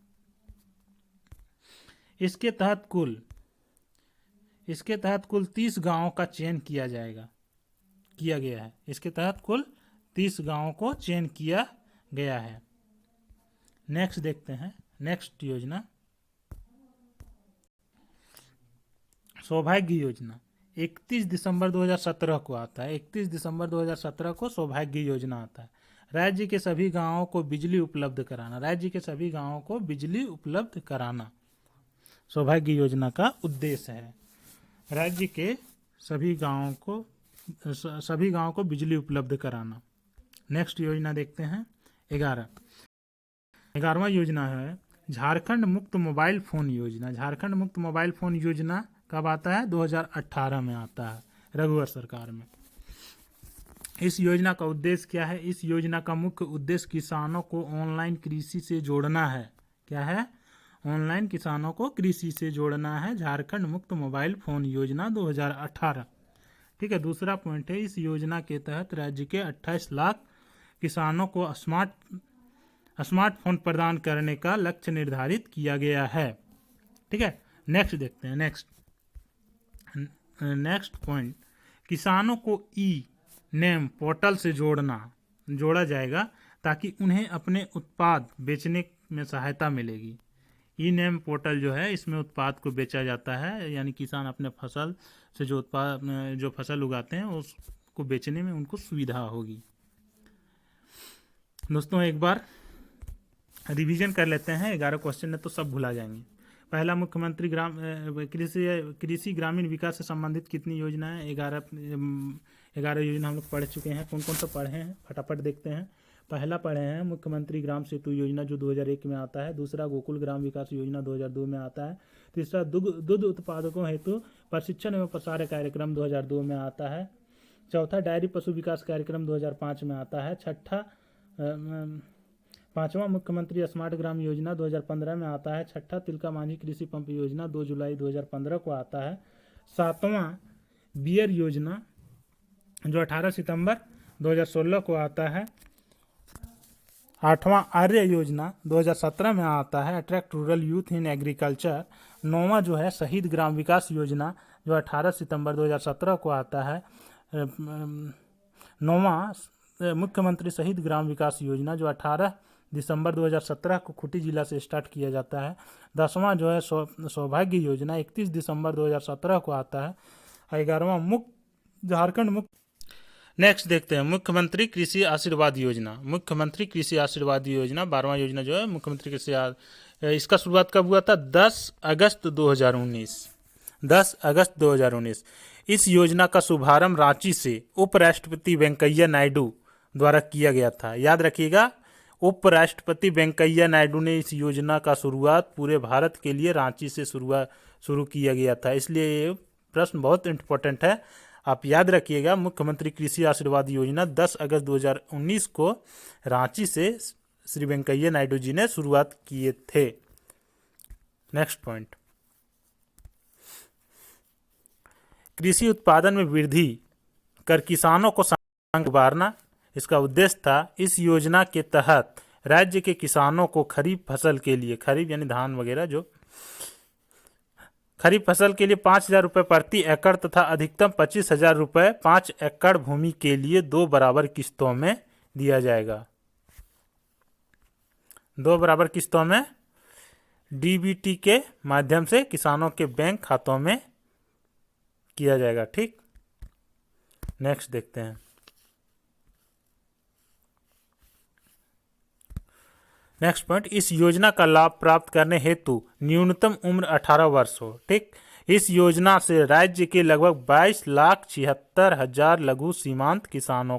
इसके तहत कुल 30 गांवों का चयन किया गया है। इसके तहत कुल 30 गांवों को चयन किया गया है। नेक्स्ट देखते हैं। नेक्स्ट योजना सौभाग्य योजना 31 दिसंबर 2017 को आता है। 31 दिसंबर 2017 को सौभाग्य योजना आता है। राज्य के सभी गांवों को बिजली उपलब्ध कराना सौभाग्य योजना का उद्देश्य है। राज्य के सभी गांवों को बिजली उपलब्ध कराना। नेक्स्ट योजना देखते हैं। 11वां योजना है झारखंड मुक्त मोबाइल फोन योजना। झारखंड मुक्त मोबाइल फोन योजना कब आता है? 2018 में आता है, रघुवर सरकार में। इस योजना का उद्देश्य क्या है? इस योजना का मुख्य उद्देश्य किसानों को ऑनलाइन कृषि से जोड़ना है। क्या है? ऑनलाइन किसानों को कृषि से जोड़ना है, झारखंड मुक्त मोबाइल फोन योजना 2018। ठीक है। दूसरा पॉइंट है, इस योजना के तहत राज्य के 28 लाख किसानों को स्मार्टफोन प्रदान करने का लक्ष्य निर्धारित किया गया है। ठीक है। नेक्स्ट देखते हैं। नेक्स्ट पॉइंट, किसानों को ई नेम पोर्टल से जोड़ा जाएगा ताकि उन्हें अपने उत्पाद बेचने में सहायता मिलेगी। ई नेम पोर्टल जो है, इसमें उत्पाद को बेचा जाता है, यानी किसान अपने फसल से जो फसल उगाते हैं उसको बेचने में उनको सुविधा होगी। दोस्तों एक बार रिवीजन कर लेते हैं, 11 क्वेश्चन है तो सब भुला जाएंगे। पहला, मुख्यमंत्री कृषि ग्रामीण विकास से संबंधित कितनी योजना है? 11 योजना हम लोग पढ़ चुके हैं। कौन कौन सा पढ़े हैं फटाफट देखते हैं। पहला पढ़े हैं मुख्यमंत्री ग्राम सेतु योजना जो 2001 में आता है। दूसरा, गोकुल ग्राम विकास योजना 2002 में आता है। तीसरा, दुग्ध उत्पादकों हेतु प्रशिक्षण एवं प्रसार कार्यक्रम 2002 में आता है। चौथा, डायरी पशु विकास कार्यक्रम 2005 में आता है। पांचवा, मुख्यमंत्री स्मार्ट ग्राम योजना 2015 में आता है। छठा, तिलका मांझी कृषि पंप योजना 2 जुलाई 2015 को आता है। सातवां, बियर योजना जो 18 सितंबर 2016 को आता है। आठवां, आर्य योजना 2017 में आता है, attract rural youth in agriculture. नौवां जो है शहीद ग्राम विकास योजना जो 18 सितंबर 2017 को आता है। नौवां, मुख्यमंत्री शहीद ग्राम विकास योजना जो 18 दिसंबर 2017 को खूंटी जिला से स्टार्ट किया जाता है। 10वां जो है सौभाग्य योजना 31 दिसंबर 2017 को आता है। 11वां, झारखंड मुक्त। नेक्स्ट देखते हैं, मुख्यमंत्री कृषि आशीर्वाद योजना। मुख्यमंत्री कृषि आशीर्वाद योजना 12वां योजना जो है मुख्यमंत्री कृषि, इसका शुरुआत कब हुआ था? 10 अगस्त 2019। 10 अगस्त 2019। इस योजना का शुभारंभ रांची से उपराष्ट्रपति वेंकैया नायडू द्वारा किया गया था। याद रखिएगा, उपराष्ट्रपति वेंकैया नायडू ने इस योजना का शुरुआत पूरे भारत के लिए रांची से शुरू किया गया था। इसलिए ये प्रश्न बहुत इम्पोर्टेंट है, आप याद रखिएगा। मुख्यमंत्री कृषि आशीर्वाद योजना 10 अगस्त 2019 को रांची से श्री वेंकैया नायडू जी ने शुरुआत किए थे। नेक्स्ट पॉइंट, कृषि उत्पादन में वृद्धि कर किसानों को उबारना इसका उद्देश्य था। इस योजना के तहत राज्य के किसानों को खरीफ फसल के लिए, खरीफ यानी धान वगैरह, जो खरीफ फसल के लिए 5,000 रुपये प्रति एकड़ तथा अधिकतम 25,000 रुपये 5 एकड़ भूमि के लिए 2 बराबर किस्तों में दिया जाएगा। 2 बराबर किस्तों में डीबीटी के माध्यम से किसानों के बैंक खातों में किया जाएगा। ठीक। नेक्स्ट देखते हैं। नेक्स्ट पॉइंट, इस योजना का लाभ प्राप्त करने हेतु न्यूनतम उम्र 18 वर्ष हो। ठीक। इस योजना से राज्य के लगभग 22,76,000 लघु सीमांत किसानों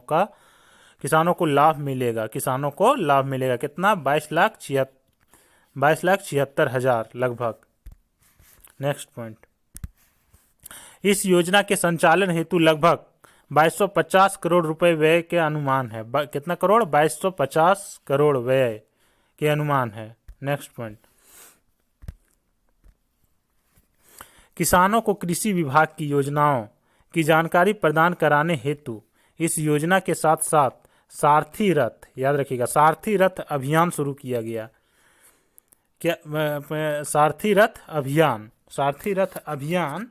को लाभ मिलेगा। कितना? 22,76,000 लगभग। नेक्स्ट पॉइंट, इस योजना के संचालन हेतु लगभग 2250 करोड़ रुपए व्यय के अनुमान है। कितना करोड़? 2250 करोड़ व्यय के अनुमान है। नेक्स्ट पॉइंट, किसानों को कृषि विभाग की योजनाओं की जानकारी प्रदान कराने हेतु इस योजना के साथ साथ सारथी रथ, याद रखिएगा, सारथी रथ अभियान शुरू किया गया। क्या सारथी रथ अभियान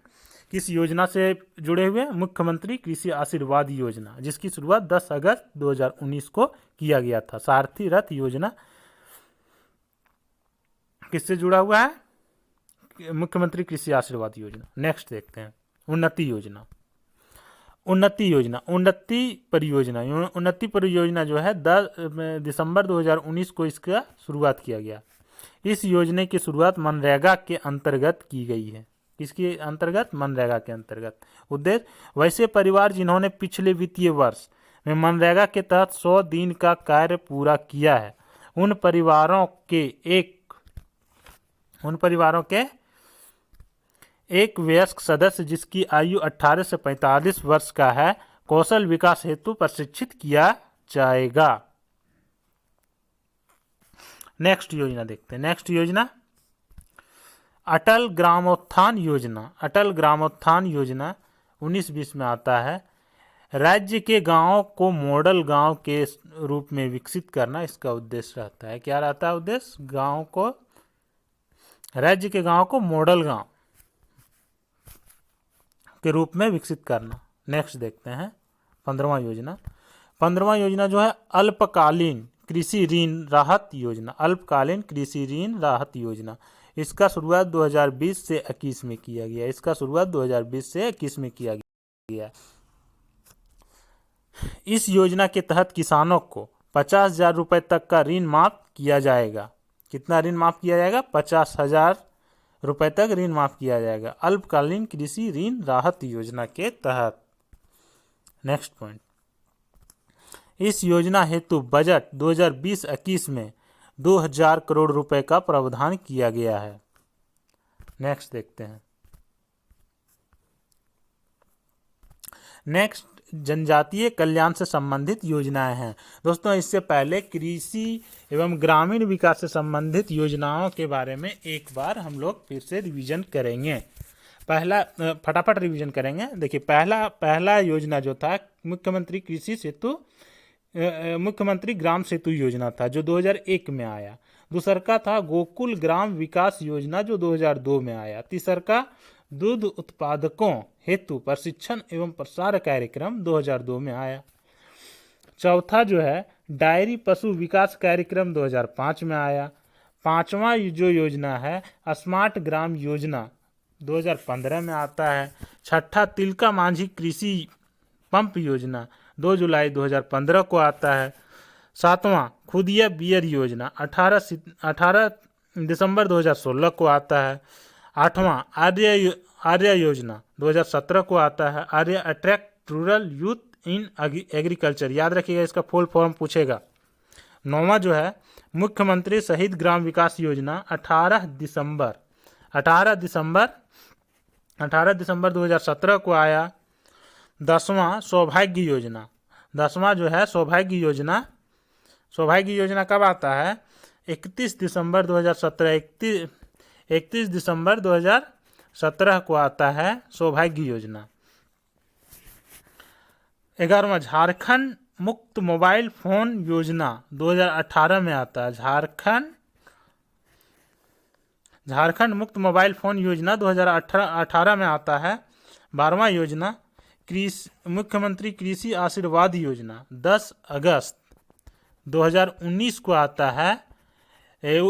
किस योजना से जुड़े हुए? मुख्यमंत्री कृषि आशीर्वाद योजना, जिसकी शुरुआत 10 अगस्त 2019 को किया गया था। सारथी रथ योजना किससे जुड़ा हुआ है? मुख्यमंत्री कृषि आशीर्वाद योजना। नेक्स्ट देखते हैं, उन्नति परियोजना जो है 10 दिसंबर 2019 को इसका शुरुआत किया गया। इस योजना की शुरुआत मनरेगा के अंतर्गत की गई है। किसके अंतर्गत? मनरेगा के अंतर्गत। उद्देश्य, वैसे परिवार जिन्होंने पिछले वित्तीय वर्ष में मनरेगा के तहत 100 दिन का कार्य पूरा किया है, उन परिवारों के एक वयस्क सदस्य जिसकी आयु 18 से 45 वर्ष का है, कौशल विकास हेतु प्रशिक्षित किया जाएगा। नेक्स्ट योजना देखते हैं। नेक्स्ट योजना अटल ग्रामोत्थान योजना। अटल ग्रामोत्थान योजना 19-20 में आता है। राज्य के गांवों को मॉडल गांव के रूप में विकसित करना इसका उद्देश्य रहता है। क्या रहता है उद्देश्य? गांव को, राज्य के गांव को मॉडल गांव के रूप में विकसित करना। नेक्स्ट देखते हैं 15वां योजना। 15वां योजना जो है अल्पकालीन कृषि ऋण राहत योजना। अल्पकालीन कृषि ऋण राहत योजना, इसका शुरुआत 2020 से 21 में किया गया। इसका शुरुआत 2020 से 21 में किया गया। इस योजना के तहत किसानों को 50,000 रुपये तक का ऋण माफ किया जाएगा। कितना ऋण माफ किया जाएगा? 50,000 रुपये तक ऋण माफ किया जाएगा अल्पकालीन कृषि ऋण राहत योजना के तहत। नेक्स्ट पॉइंट, इस योजना हेतु बजट 2020-21 में 2,000 करोड़ रुपए का प्रावधान किया गया है। नेक्स्ट देखते हैं। नेक्स्ट जनजातीय कल्याण से संबंधित योजनाएं हैं। दोस्तों इससे पहले कृषि एवं ग्रामीण विकास से संबंधित योजनाओं के बारे में एक बार हम लोग फिर से रिवीजन करेंगे। पहला फटाफट रिवीजन करेंगे। देखिए पहला योजना जो था मुख्यमंत्री कृषि सेतु, मुख्यमंत्री ग्राम सेतु योजना था जो 2001 में आया। दूसरा का था गोकुल ग्राम विकास योजना जो 2002 में आया। तीसरा का दूध उत्पादकों हेतु प्रशिक्षण एवं प्रसार कार्यक्रम 2002 में आया। चौथा जो है डायरी पशु विकास कार्यक्रम 2005 में आया। पांचवा जो योजना है स्मार्ट ग्राम योजना 2015 में आता है। छठा तिलका मांझी कृषि पंप योजना 2 जुलाई 2015 को आता है। सातवां खुदिया बियर योजना 18 दिसंबर 2016 को आता है। आठवां आर्या योजना 2017 को आता है। Arya attract rural youth in agriculture, याद रखिएगा इसका फुल फॉर्म पूछेगा। नौवां जो है मुख्यमंत्री शहीद ग्राम विकास योजना 18 दिसंबर 2017 को आया। 10वां सौभाग्य योजना, 10वां जो है सौभाग्य योजना कब आता है? 31 दिसंबर 2017 को आता है सौभाग्य योजना। 11वां झारखंड मुक्त मोबाइल फोन योजना 2018 में आता है। झारखंड मुक्त मोबाइल फोन योजना 2018 में आता है। 12वां योजना मुख्यमंत्री कृषि आशीर्वाद योजना 10 अगस्त 2019 को आता है।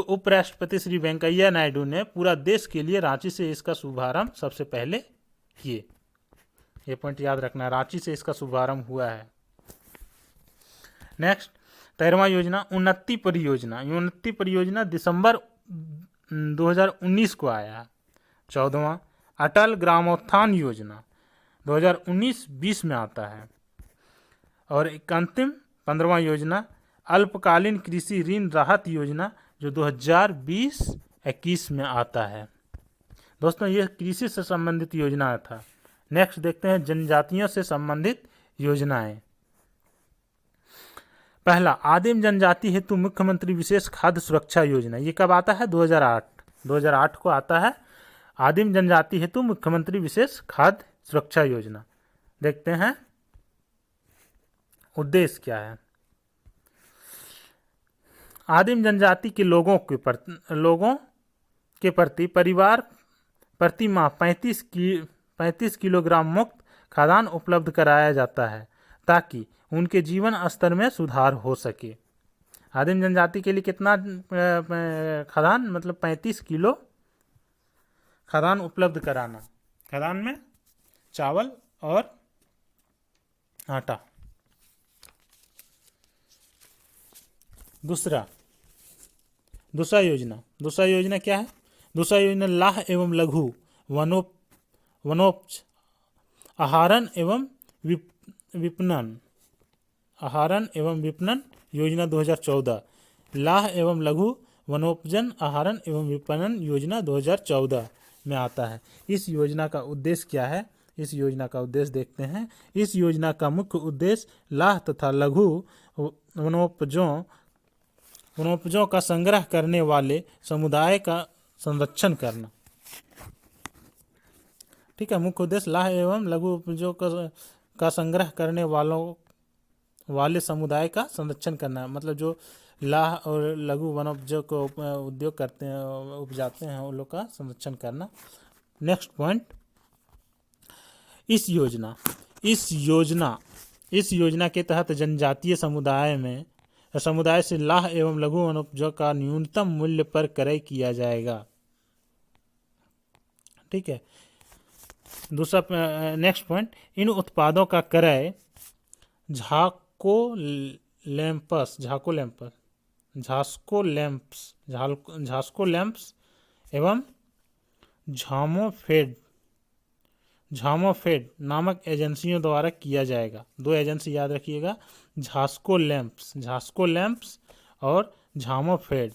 उपराष्ट्रपति श्री वेंकैया नायडू ने पूरा देश के लिए रांची से इसका शुभारंभ सबसे पहले किए। ये पॉइंट याद रखना, रांची से इसका शुभारंभ हुआ है। नेक्स्ट 13वां योजना उन्नति परियोजना दिसंबर 2019 को आया। 14वां अटल ग्रामोत्थान योजना 2019-20 में आता है। और एक अंतिम 15वां योजना अल्पकालीन कृषि ऋण राहत योजना जो 2020-21 में आता है। दोस्तों ये कृषि से संबंधित योजना था। नेक्स्ट देखते हैं जनजातियों से संबंधित योजनाएं। पहला आदिम जनजाति हेतु मुख्यमंत्री विशेष खाद्य सुरक्षा योजना, ये कब आता है? 2008 को आता है। आदिम जनजाति हेतु मुख्यमंत्री विशेष खाद्य सुरक्षा योजना। देखते हैं उद्देश्य क्या है। आदिम जनजाति के लोगों के प्रति परिवार प्रति माह 35 किलोग्राम मुक्त खाद्यान्न उपलब्ध कराया जाता है ताकि उनके जीवन स्तर में सुधार हो सके। आदिम जनजाति के लिए कितना खाद्यान्न, मतलब 35 किलो खाद्यान्न उपलब्ध कराना। खाद्यान्न में चावल और आटा। दूसरा योजना क्या है? दूसरा योजना लाह एवं लघु वनोपज आहारन एवं विपणन योजना 2014। लाह एवं लघु वनोपजन आहारन एवं विपणन योजना 2014 में आता है। इस योजना का उद्देश्य क्या है? इस योजना का उद्देश्य देखते हैं। इस योजना का मुख्य उद्देश्य लाह तथा लघु वनोपजों वनोपजों का संग्रह करने वाले समुदाय का संरक्षण करना। ठीक है, मुख्य उद्देश्य लाह एवं लघु उपजों का संग्रह करने वाले समुदाय का संरक्षण करना है। मतलब जो लाह और लघु वनोपजों को उद्योग करते हैं, उपजाते हैं, उन लोग का संरक्षण करना। नेक्स्ट पॉइंट, इस योजना के तहत जनजातीय समुदाय से लाह एवं लघु वनोपजों का न्यूनतम मूल्य पर क्रय किया जाएगा। ठीक है, दूसरा नेक्स्ट पॉइंट, इन उत्पादों का क्रय झास्को लैंप्स एवं झामोफेड नामक एजेंसियों द्वारा किया जाएगा। दो एजेंसी याद रखिएगा, झास्को लैंप्स और झामोफेड,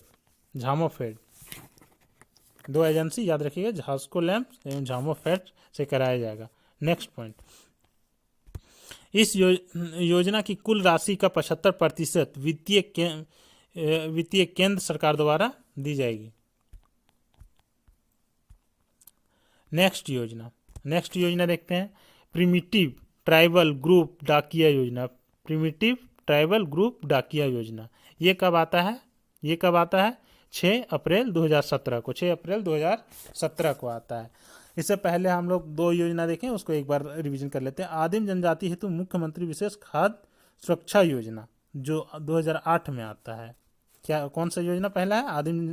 दो एजेंसी याद रखिएगा, झास्को लैंप्स एवं झामोफेड से कराया जाएगा। नेक्स्ट पॉइंट, इस योजना की कुल राशि का 75% वित्तीय केंद्र सरकार द्वारा दी जाएगी। नेक्स्ट योजना देखते हैं, प्रिमिटिव ट्राइबल ग्रुप डाकिया योजना। ये कब आता है? 6 अप्रैल 2017 को आता है। इससे पहले हम लोग 2 योजना देखें, उसको एक बार रिवीजन कर लेते हैं। आदिम जनजाति हेतु मुख्यमंत्री विशेष खाद्य सुरक्षा योजना जो 2008 में आता है। क्या कौन सा योजना पहला है?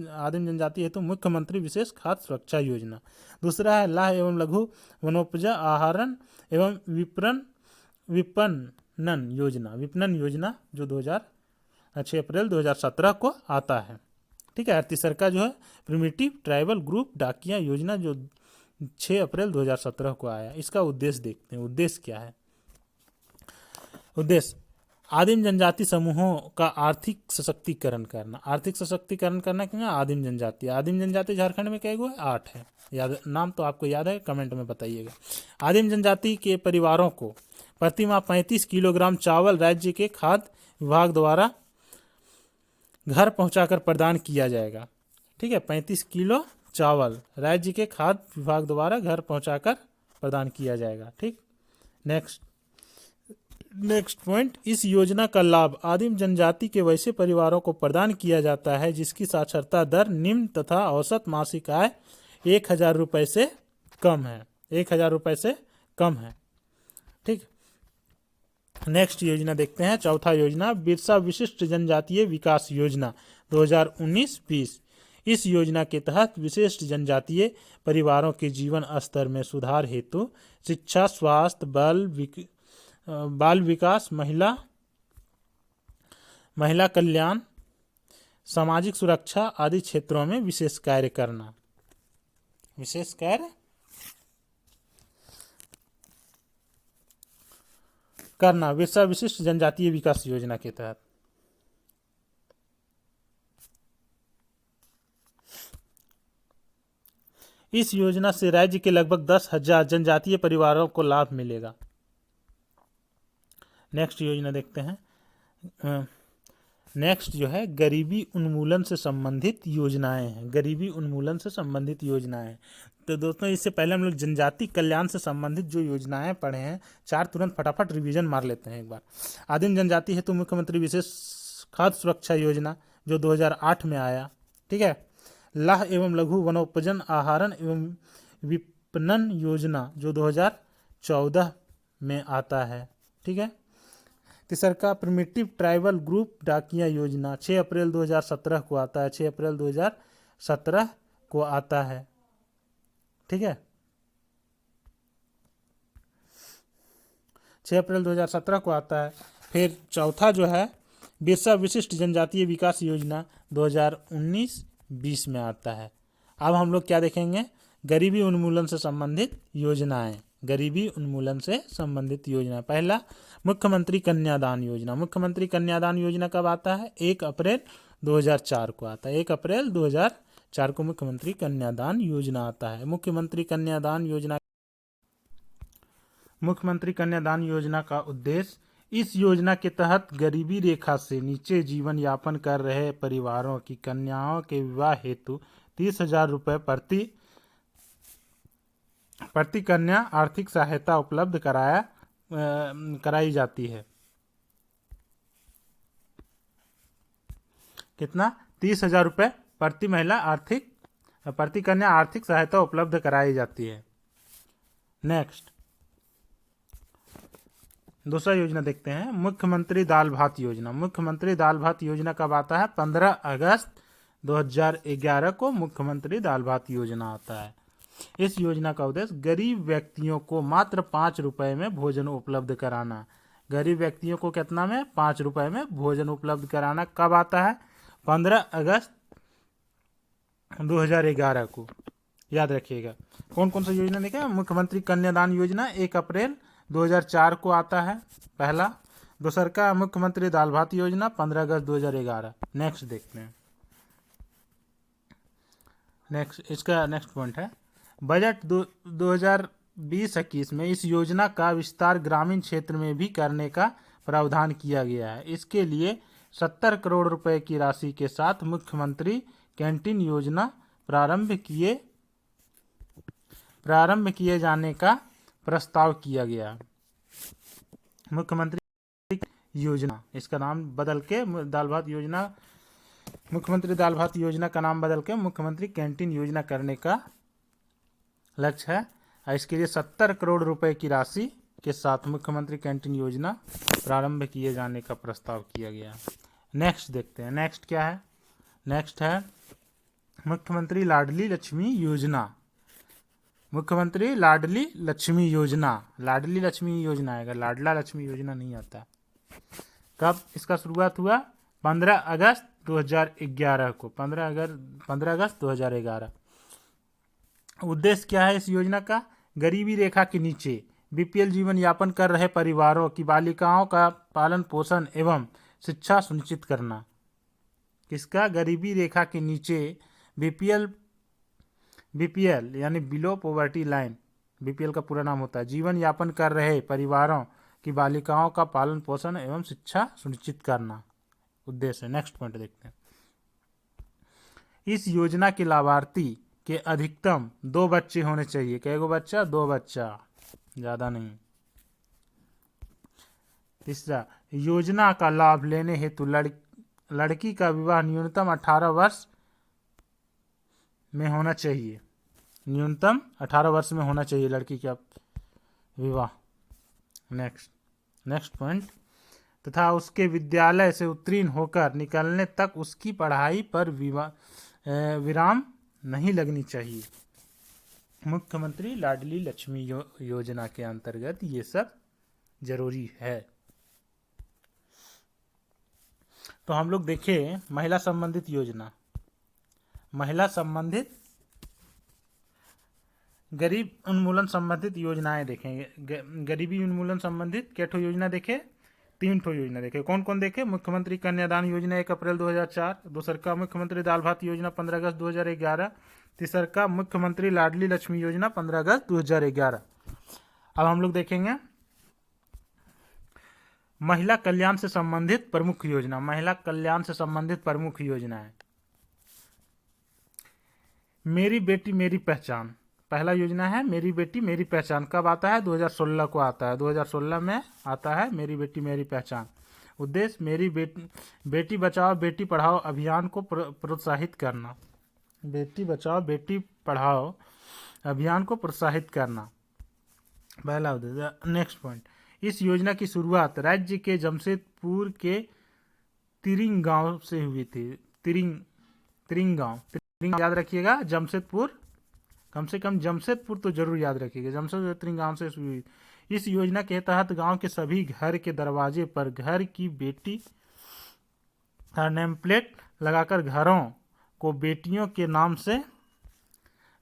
आदिम जनजाति हेतु मुख्यमंत्री विशेष खाद्य सुरक्षा योजना। दूसरा है लाह एवं लघु वनोपज आहरण एवं विपणन योजना जो 6 अप्रैल 2017 को आता है। ठीक है, तीसरा का जो है प्रिमिटिव ट्राइबल ग्रुप डाकिया योजना जो 6 अप्रैल 2017 को आया। इसका उद्देश्य देखते हैं, उद्देश्य क्या है? उद्देश्य आदिम जनजाति समूहों का आर्थिक सशक्तिकरण करना क्यों? आदिम जनजाति झारखंड में कई गो है? 8 है। याद, नाम तो आपको याद है, कमेंट में बताइएगा। आदिम जनजाति के परिवारों को प्रति माह 35 किलोग्राम चावल राज्य के खाद्य विभाग द्वारा घर पहुंचाकर प्रदान किया जाएगा। ठीक है, 35 किलो चावल राज्य के खाद्य विभाग द्वारा घर पहुंचाकर प्रदान किया जाएगा। ठीक, नेक्स्ट पॉइंट, इस योजना का लाभ आदिम जनजाति के वैसे परिवारों को प्रदान किया जाता है जिसकी साक्षरता दर निम्न तथा औसत मासिक आय 1000 रुपये से कम है। ठीक, नेक्स्ट योजना देखते हैं, चौथा योजना, बिरसा विशिष्ट जनजातीय विकास योजना 2019-20। इस योजना के तहत विशिष्ट जनजातीय परिवारों के जीवन स्तर में सुधार हेतु शिक्षा, स्वास्थ्य, बाल विकास, महिला कल्याण, सामाजिक सुरक्षा आदि क्षेत्रों में विशेष कार्य करना बिरसा विशिष्ट जनजातीय विकास योजना के तहत। इस योजना से राज्य के लगभग 10,000 जनजातीय परिवारों को लाभ मिलेगा। नेक्स्ट योजना देखते हैं, नेक्स्ट जो है गरीबी उन्मूलन से संबंधित योजनाएं। तो दोस्तों, इससे पहले हम लोग जनजाति कल्याण से संबंधित जो योजनाएं पढ़े हैं, 4 तुरंत फटाफट रिवीजन मार लेते हैं एक बार। आदिम जनजाति हेतु मुख्यमंत्री विशेष खाद्य सुरक्षा योजना जो 2008 में आया। ठीक है, लाह एवं लघु वनोपजन आहरण एवं विपणन योजना जो 2014 में आता है। ठीक है, तीसरा का प्रिमिटिव ट्राइबल ग्रुप डाकिया योजना 6 अप्रैल 2017 को आता है। 6 अप्रैल 2017 को आता है। ठीक है, 6 अप्रैल 2017 को आता है। फिर चौथा जो है बिरसा विशिष्ट जनजातीय विकास योजना 2019-20 में आता है। अब हम लोग क्या देखेंगे? गरीबी उन्मूलन से संबंधित योजनाएं। पहला मुख्यमंत्री कन्यादान योजना कब आता है? 1 अप्रैल 2004 को आता है। 1 अप्रैल 2004 को मुख्यमंत्री कन्यादान योजना आता है। मुख्यमंत्री कन्यादान योजना का उद्देश्य इस योजना के तहत गरीबी रेखा से नीचे जीवन यापन कर रहे परिवारों की कन्याओं के विवाह हेतु 30,000 रुपये प्रति कन्या आर्थिक सहायता उपलब्ध कराई जाती है। कितना? 30,000 रुपये प्रति कन्या आर्थिक सहायता उपलब्ध कराई जाती है। नेक्स्ट दूसरा योजना देखते हैं, मुख्यमंत्री दाल भात योजना। मुख्यमंत्री दाल भात योजना कब आता है? 15 अगस्त 2011 को मुख्यमंत्री दाल भात योजना आता है। इस योजना का उद्देश्य गरीब व्यक्तियों को मात्र 5 रुपए में भोजन उपलब्ध कराना। गरीब व्यक्तियों को कितना में? 5 रुपए में भोजन उपलब्ध कराना। कब आता है? 15 अगस्त 2011 को। याद रखिएगा। कौन कौन सा योजना देखें? मुख्यमंत्री कन्यादान योजना 1 अप्रैल 2004 को आता है पहला। दूसरा का मुख्यमंत्री दाल भात योजना 15 अगस्त 2011। नेक्स्ट देखते हैं। इसका नेक्स्ट पॉइंट है, बजट 2020-21 में इस योजना का विस्तार ग्रामीण क्षेत्र में भी करने का प्रावधान किया गया है। इसके लिए 70 करोड़ रुपए की राशि के साथ मुख्यमंत्री कैंटीन योजना प्रारंभ किए जाने का प्रस्ताव किया गया। मुख्यमंत्री योजना, इसका नाम बदल के दाल भात योजना, मुख्यमंत्री दाल भात योजना का नाम बदल के मुख्यमंत्री कैंटीन योजना करने का लक्ष्य है। इसके लिए 70 करोड़ रुपए की राशि के साथ मुख्यमंत्री कैंटीन योजना प्रारंभ किए जाने का प्रस्ताव किया गया। नेक्स्ट देखते हैं। नेक्स्ट क्या है? नेक्स्ट है मुख्यमंत्री लाडली लक्ष्मी योजना। मुख्यमंत्री लाडली लक्ष्मी योजना। लाडली लक्ष्मी योजना आएगा, लाडला लक्ष्मी योजना नहीं आता। कब इसका शुरुआत हुआ? 15 अगस्त 2011 को। 15 अगस्त 2011। उद्देश्य क्या है इस योजना का? गरीबी रेखा के नीचे बीपीएल जीवन यापन कर रहे परिवारों की बालिकाओं का पालन पोषण एवं शिक्षा सुनिश्चित करना। किसका? गरीबी रेखा के नीचे बीपीएल यानी बिलो पॉवर्टी लाइन, बीपीएल का पूरा नाम होता है, जीवन यापन कर रहे परिवारों की बालिकाओं का पालन पोषण एवं शिक्षा सुनिश्चित करना उद्देश्य है। नेक्स्ट पॉइंट देखते हैं। इस योजना के लाभार्थी के अधिकतम 2 बच्चे होने चाहिए। कैगो बच्चा? 2 बच्चा, ज्यादा नहीं। तीसरा, योजना का लाभ लेने हेतु लड़की का विवाह न्यूनतम 18 वर्ष में होना चाहिए। न्यूनतम 18 वर्ष में होना चाहिए लड़की का विवाह। नेक्स्ट पॉइंट, तथा उसके विद्यालय से उत्तीर्ण होकर निकलने तक उसकी पढ़ाई पर विराम नहीं लगनी चाहिए। मुख्यमंत्री लाडली लक्ष्मी योजना के अंतर्गत ये सब जरूरी है। तो हम लोग देखें महिला संबंधित योजना। महिला संबंधित गरीब उन्मूलन संबंधित योजनाएं देखेंगे। गरीबी उन्मूलन संबंधित क्या योजना देखे? 3 योजना देखे। कौन कौन देखे? मुख्यमंत्री कन्यादान योजना 1 अप्रैल 2004। दूसर का मुख्यमंत्री दाल भात योजना 15 अगस्त 2011। तीसर का मुख्यमंत्री लाडली लक्ष्मी योजना 15 अगस्त 2011। अब हम लोग देखेंगे महिला कल्याण से संबंधित प्रमुख योजना। महिला कल्याण से संबंधित प्रमुख योजनाएं, मेरी बेटी मेरी पहचान पहला योजना है। मेरी बेटी मेरी पहचान कब आता है? 2016 को आता है। 2016 में आता है मेरी बेटी मेरी पहचान। उद्देश्य मेरी बेटी बचाओ बेटी पढ़ाओ अभियान को प्रोत्साहित करना। बेटी बचाओ बेटी पढ़ाओ अभियान को प्रोत्साहित करना, पहला उद्देश्य। नेक्स्ट पॉइंट, इस योजना की शुरुआत राज्य के जमशेदपुर के तिरिंग गांव से हुई थी। तिरिंग गांव याद रखिएगा। जमशेदपुर, कम से कम जमशेदपुर तो जरूर याद रखिएगा। जमशेदपुर तिरिंग गांव से हुई। इस योजना के तहत गांव के सभी घर के दरवाजे पर घर की बेटी का नेम प्लेट लगाकर घरों को बेटियों के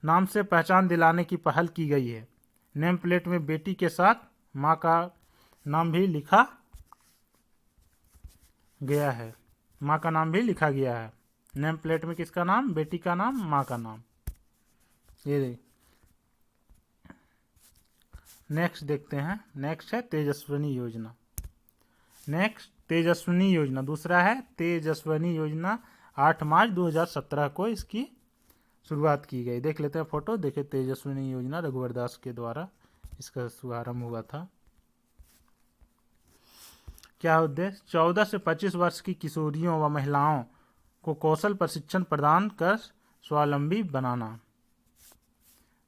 नाम से पहचान दिलाने की पहल की गई है। नेम प्लेट में बेटी के साथ मां का नाम भी लिखा गया है। मां का नाम भी लिखा गया है। नेम प्लेट में किसका नाम? बेटी का नाम, मां का नाम। ये नेक्स्ट देखते हैं। नेक्स्ट है तेजस्विनी योजना। नेक्स्ट तेजस्विनी योजना, दूसरा है तेजस्विनी योजना। 8 मार्च 2017 को इसकी शुरुआत की गई। देख लेते हैं फोटो। देखिए तेजस्विनी योजना रघुवर दास के द्वारा इसका शुभारंभ हुआ था। क्या उद्देश्य? 14 से 25 वर्ष की किशोरियों व महिलाओं को कौशल प्रशिक्षण प्रदान कर स्वावलंबी बनाना।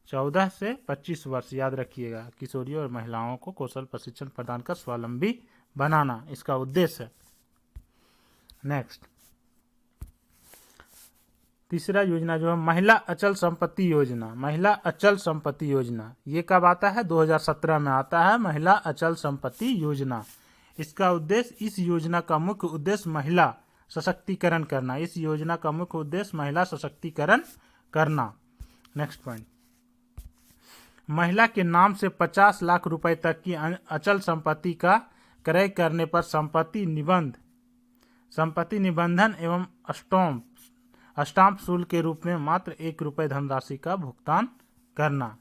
14 से 25 वर्ष, याद रखिएगा, किशोरियों और महिलाओं को कौशल प्रशिक्षण प्रदान कर स्वावलंबी बनाना इसका उद्देश्य है। नेक्स्ट तीसरा योजना जो है महिला अचल संपत्ति योजना। महिला अचल संपत्ति योजना ये कब आता है? 2017 में आता है महिला अचल संपत्ति योजना। इसका उद्देश्य, इस योजना का मुख्य उद्देश्य महिला सशक्तिकरण करना। इस योजना का मुख्य उद्देश्य महिला सशक्तिकरण करना। नेक्स्ट पॉइंट, महिला के नाम से 50 लाख रुपए तक की अचल संपत्ति का क्रय करने पर संपत्ति निबंधन एवं स्टाम्प शुल्क के रूप में मात्र 1 रुपये धनराशि का भुगतान करना।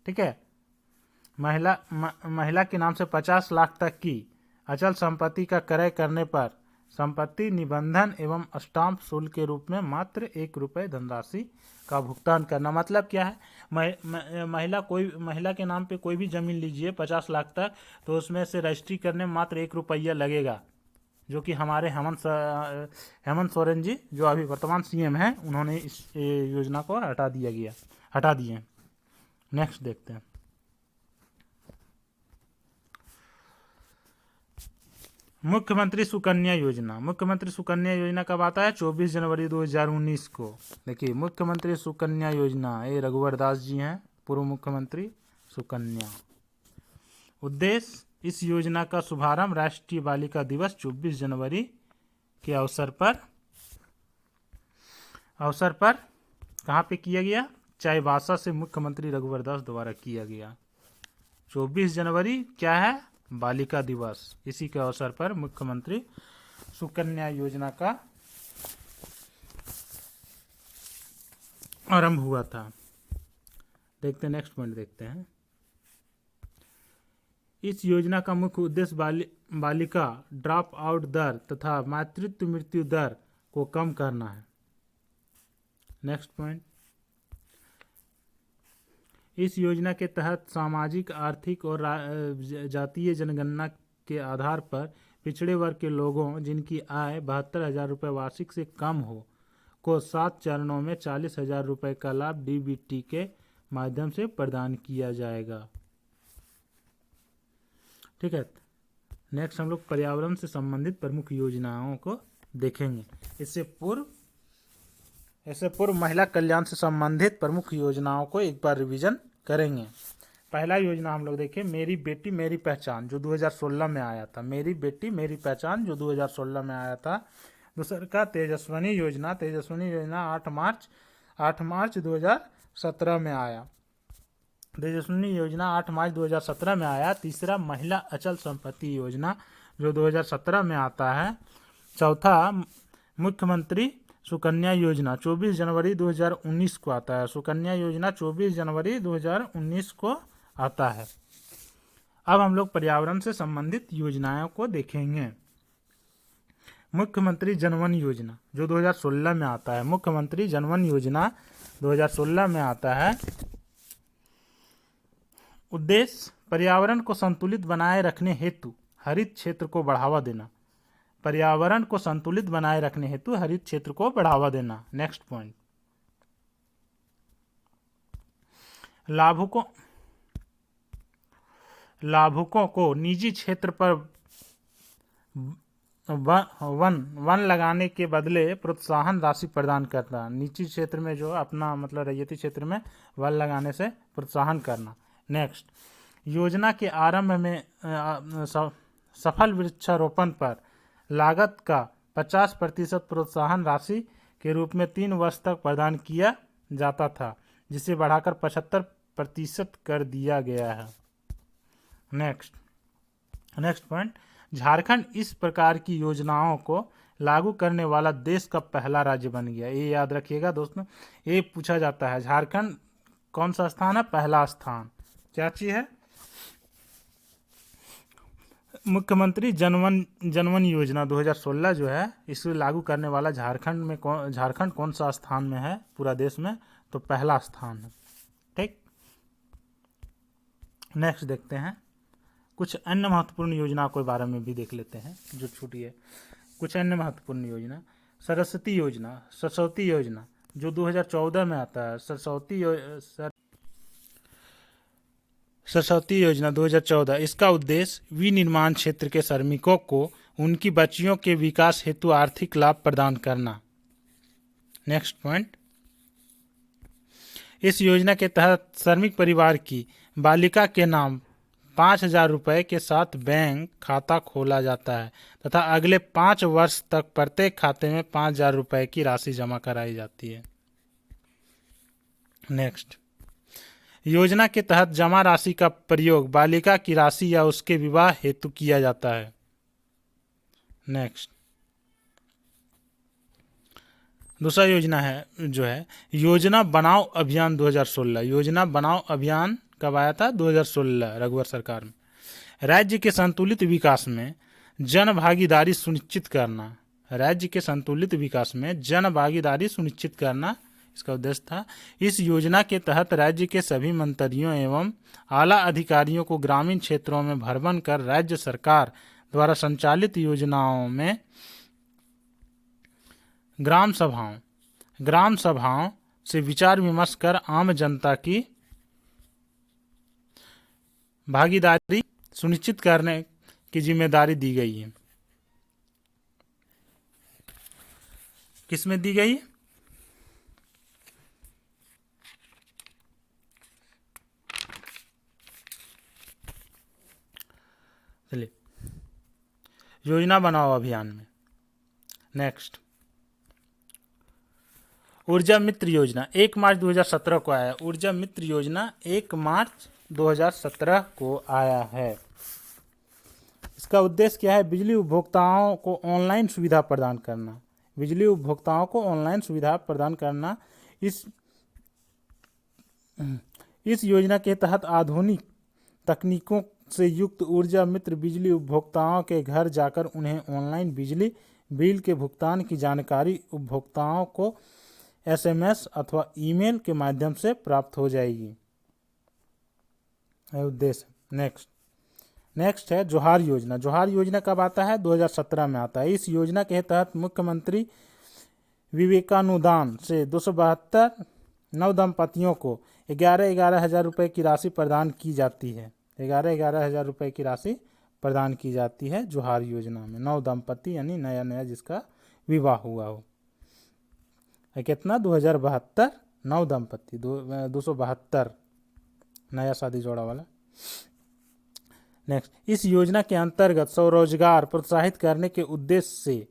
ठीक है, महिला के नाम से 50 लाख तक की अचल संपत्ति का क्रय करने पर संपत्ति निबंधन एवं स्टाम्प शुल्क के रूप में मात्र 1 रुपये धनराशि का भुगतान करना। मतलब क्या है? महिला के नाम पे कोई भी जमीन लीजिए 50 लाख तक, तो उसमें से रजिस्ट्री करने में मात्र 1 रुपया लगेगा, जो कि हमारे हेमंत सोरेन जी जो अभी वर्तमान सीएम हैं, उन्होंने इस योजना को हटा दिए। नेक्स्ट देखते हैं, मुख्यमंत्री सुकन्या योजना। मुख्यमंत्री सुकन्या योजना कब आता है? 24 जनवरी 2019 को। देखिए मुख्यमंत्री सुकन्या योजना, ये रघुवर दास जी हैं, पूर्व मुख्यमंत्री सुकन्या। उद्देश्य, इस योजना का शुभारंभ राष्ट्रीय बालिका दिवस 24 जनवरी के अवसर पर कहाँ पे किया गया? चाईबासा से मुख्यमंत्री रघुवर दास द्वारा किया गया। 24 जनवरी क्या है? बालिका दिवस। इसी के अवसर पर मुख्यमंत्री सुकन्या योजना का आरंभ हुआ था। देखते हैं नेक्स्ट पॉइंट देखते हैं। इस योजना का मुख्य उद्देश्य बालिका ड्रॉप आउट दर तथा मातृत्व मृत्यु दर को कम करना है। नेक्स्ट पॉइंट, इस योजना के तहत सामाजिक, आर्थिक और जातीय जनगणना के आधार पर पिछड़े वर्ग के लोगों जिनकी आय 72,000 रुपये वार्षिक से कम हो को 7 चरणों में 40,000 रुपये का लाभ डीबीटी के माध्यम से प्रदान किया जाएगा। ठीक है, नेक्स्ट हम लोग पर्यावरण से संबंधित प्रमुख योजनाओं को देखेंगे। इससे पूर्व महिला कल्याण से संबंधित प्रमुख योजनाओं को एक बार रिवीजन करेंगे। पहला योजना हम लोग देखें, मेरी बेटी मेरी पहचान, जो 2016 में आया था। मेरी बेटी मेरी पहचान जो 2016 में आया था। दूसरा का तेजस्विनी योजना 8 मार्च 2017 में आया। तेजस्विनी योजना 8 मार्च 2017 में आया। तीसरा महिला अचल संपत्ति योजना जो 2017 में आता है। चौथा मुख्यमंत्री सुकन्या योजना 24 जनवरी 2019 को आता है। सुकन्या योजना 24 जनवरी 2019 को आता है। अब हम लोग पर्यावरण से संबंधित योजनाओं को देखेंगे। मुख्यमंत्री जनवन योजना जो 2016 में आता है। मुख्यमंत्री जनवन योजना 2016 में आता है। उद्देश्य, पर्यावरण को संतुलित बनाए रखने हेतु हरित क्षेत्र को बढ़ावा देना। पर्यावरण को संतुलित बनाए रखने हेतु हरित क्षेत्र को बढ़ावा देना। नेक्स्ट पॉइंट, लाभुकों को निजी क्षेत्र पर वन लगाने के बदले प्रोत्साहन राशि प्रदान करना। निजी क्षेत्र में जो अपना मतलब रैयती क्षेत्र में वन लगाने से प्रोत्साहन करना। नेक्स्ट, योजना के आरंभ में सफल वृक्षारोपण पर लागत का 50% प्रोत्साहन राशि के रूप में 3 वर्ष तक प्रदान किया जाता था, जिसे बढ़ाकर 75% कर दिया गया है। नेक्स्ट पॉइंट, झारखंड इस प्रकार की योजनाओं को लागू करने वाला देश का पहला राज्य बन गया। ये याद रखिएगा दोस्तों, ये पूछा जाता है। झारखंड कौन सा स्थान है? पहला स्थान। क्या चीज है? मुख्यमंत्री जनवन योजना 2016 जो है, इसे लागू करने वाला झारखंड कौन सा स्थान में है पूरा देश में? तो पहला स्थान है। ठीक, नेक्स्ट देखते हैं कुछ अन्य महत्वपूर्ण योजना के बारे में भी देख लेते हैं जो छूटी है। कुछ अन्य महत्वपूर्ण योजना, सरस्वती योजना जो 2014 में आता है। सरस्वती योजना 2014, इसका उद्देश्य विनिर्माण क्षेत्र के श्रमिकों को उनकी बच्चियों के विकास हेतु आर्थिक लाभ प्रदान करना। नेक्स्ट पॉइंट, इस योजना के तहत श्रमिक परिवार की बालिका के नाम 5,000 रुपये के साथ बैंक खाता खोला जाता है तथा अगले 5 वर्ष तक प्रत्येक खाते में 5,000 रुपये की राशि जमा कराई जाती है। नेक्स्ट, योजना के तहत जमा राशि का प्रयोग बालिका की राशि या उसके विवाह हेतु किया जाता है। नेक्स्ट, दूसरा योजना है जो है योजना बनाओ अभियान 2016। योजना बनाओ अभियान कब आया था? 2016 रघुवर सरकार में। राज्य के संतुलित विकास में जन भागीदारी सुनिश्चित करना। राज्य के संतुलित विकास में जन भागीदारी सुनिश्चित करना इसका उद्देश्य था। इस योजना के तहत राज्य के सभी मंत्रियों एवं आला अधिकारियों को ग्रामीण क्षेत्रों में भ्रमण कर राज्य सरकार द्वारा संचालित योजनाओं में ग्राम सभाओं से विचार विमर्श कर आम जनता की भागीदारी सुनिश्चित करने की जिम्मेदारी दी गई है। किसमें दी गई? चलिए, योजना बनाओ अभियान में। नेक्स्ट, ऊर्जा मित्र योजना 1 मार्च 2017 को आया। ऊर्जा मित्र योजना 1 मार्च 2017 को आया है। इसका उद्देश्य क्या है? बिजली उपभोक्ताओं को ऑनलाइन सुविधा प्रदान करना। बिजली उपभोक्ताओं को ऑनलाइन सुविधा प्रदान करना। इस योजना के तहत आधुनिक तकनीकों से युक्त ऊर्जा मित्र बिजली उपभोक्ताओं के घर जाकर उन्हें ऑनलाइन बिजली बिल के भुगतान की जानकारी उपभोक्ताओं को SMS अथवा ईमेल के माध्यम से प्राप्त हो जाएगी। उद्देश्य। नेक्स्ट है जोहार योजना। जोहार योजना कब आता है? 2017 में आता है। इस योजना के तहत मुख्यमंत्री विवेकानुदान से 272 नवदंपतियों को 11,11 हज़ार रुपये की राशि प्रदान की जाती है। 11,11 हज़ार रुपये की राशि प्रदान की जाती है जोहार योजना में। नवदंपति यानी नया जिसका विवाह हुआ हो। कितना? 2072 नवदंपति, 272 नया शादी जोड़ा वाला। नेक्स्ट, इस योजना के अंतर्गत स्वरोजगार प्रोत्साहित करने के उद्देश्य से